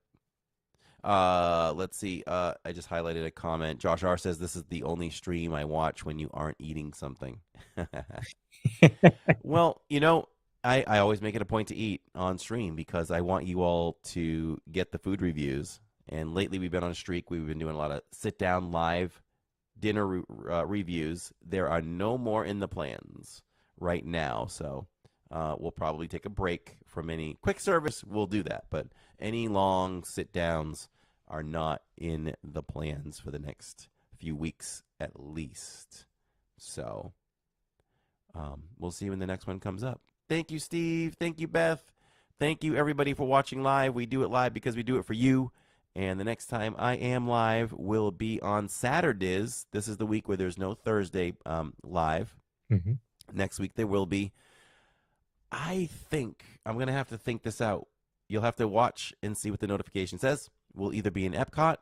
Let's see. I just highlighted a comment. Josh R says this is the only stream I watch when you aren't eating something. Well, I always make it a point to eat on stream because I want you all to get the food reviews. And lately we've been on a streak. We've been doing a lot of sit-down live dinner reviews. There are no more in the plans right now. So we'll probably take a break from any quick service. We'll do that. But any long sit-downs are not in the plans for the next few weeks at least. So we'll see when the next one comes up. Thank you, Steve. Thank you, Beth. Thank you, everybody, for watching live. We do it live because we do it for you. And the next time I am live will be on Saturdays. This is the week where there's no Thursday live. Mm-hmm. Next week there will be. I think I'm going to have to think this out. You'll have to watch and see what the notification says. We'll either be in Epcot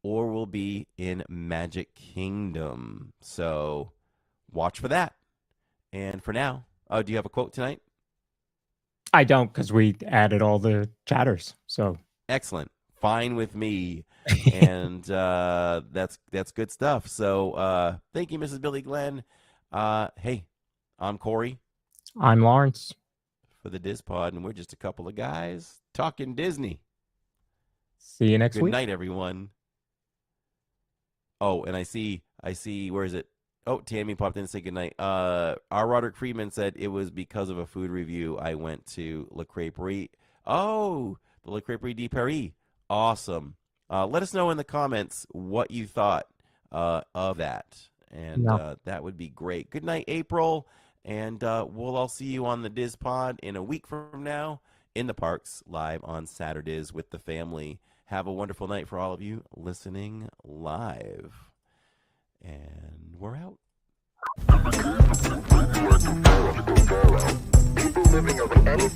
or we'll be in Magic Kingdom. So watch for that. And for now, do you have a quote tonight? I don't, because we added all the chatters. So Excellent. Fine with me. And that's good stuff. So thank you, Mrs. Billy Glenn. Hey, I'm Corey I'm Lawrence. for the Diz Pod, and we're just a couple of guys talking Disney. See you next Good week. night, everyone. Oh, and I see, where is it? Oh, Tammy popped in to say goodnight. Our Roderick Friedman said it was because of a food review I went to Le Crêperie. Oh, the Le Crêperie de Paris. Awesome. Let us know in the comments what you thought of that. And Yeah. that would be great. Good night, April. And we'll all see you on the Diz Pod in a week from now in the parks, live on Saturdays with the family. Have a wonderful night for all of you listening live. And we're out. People living of any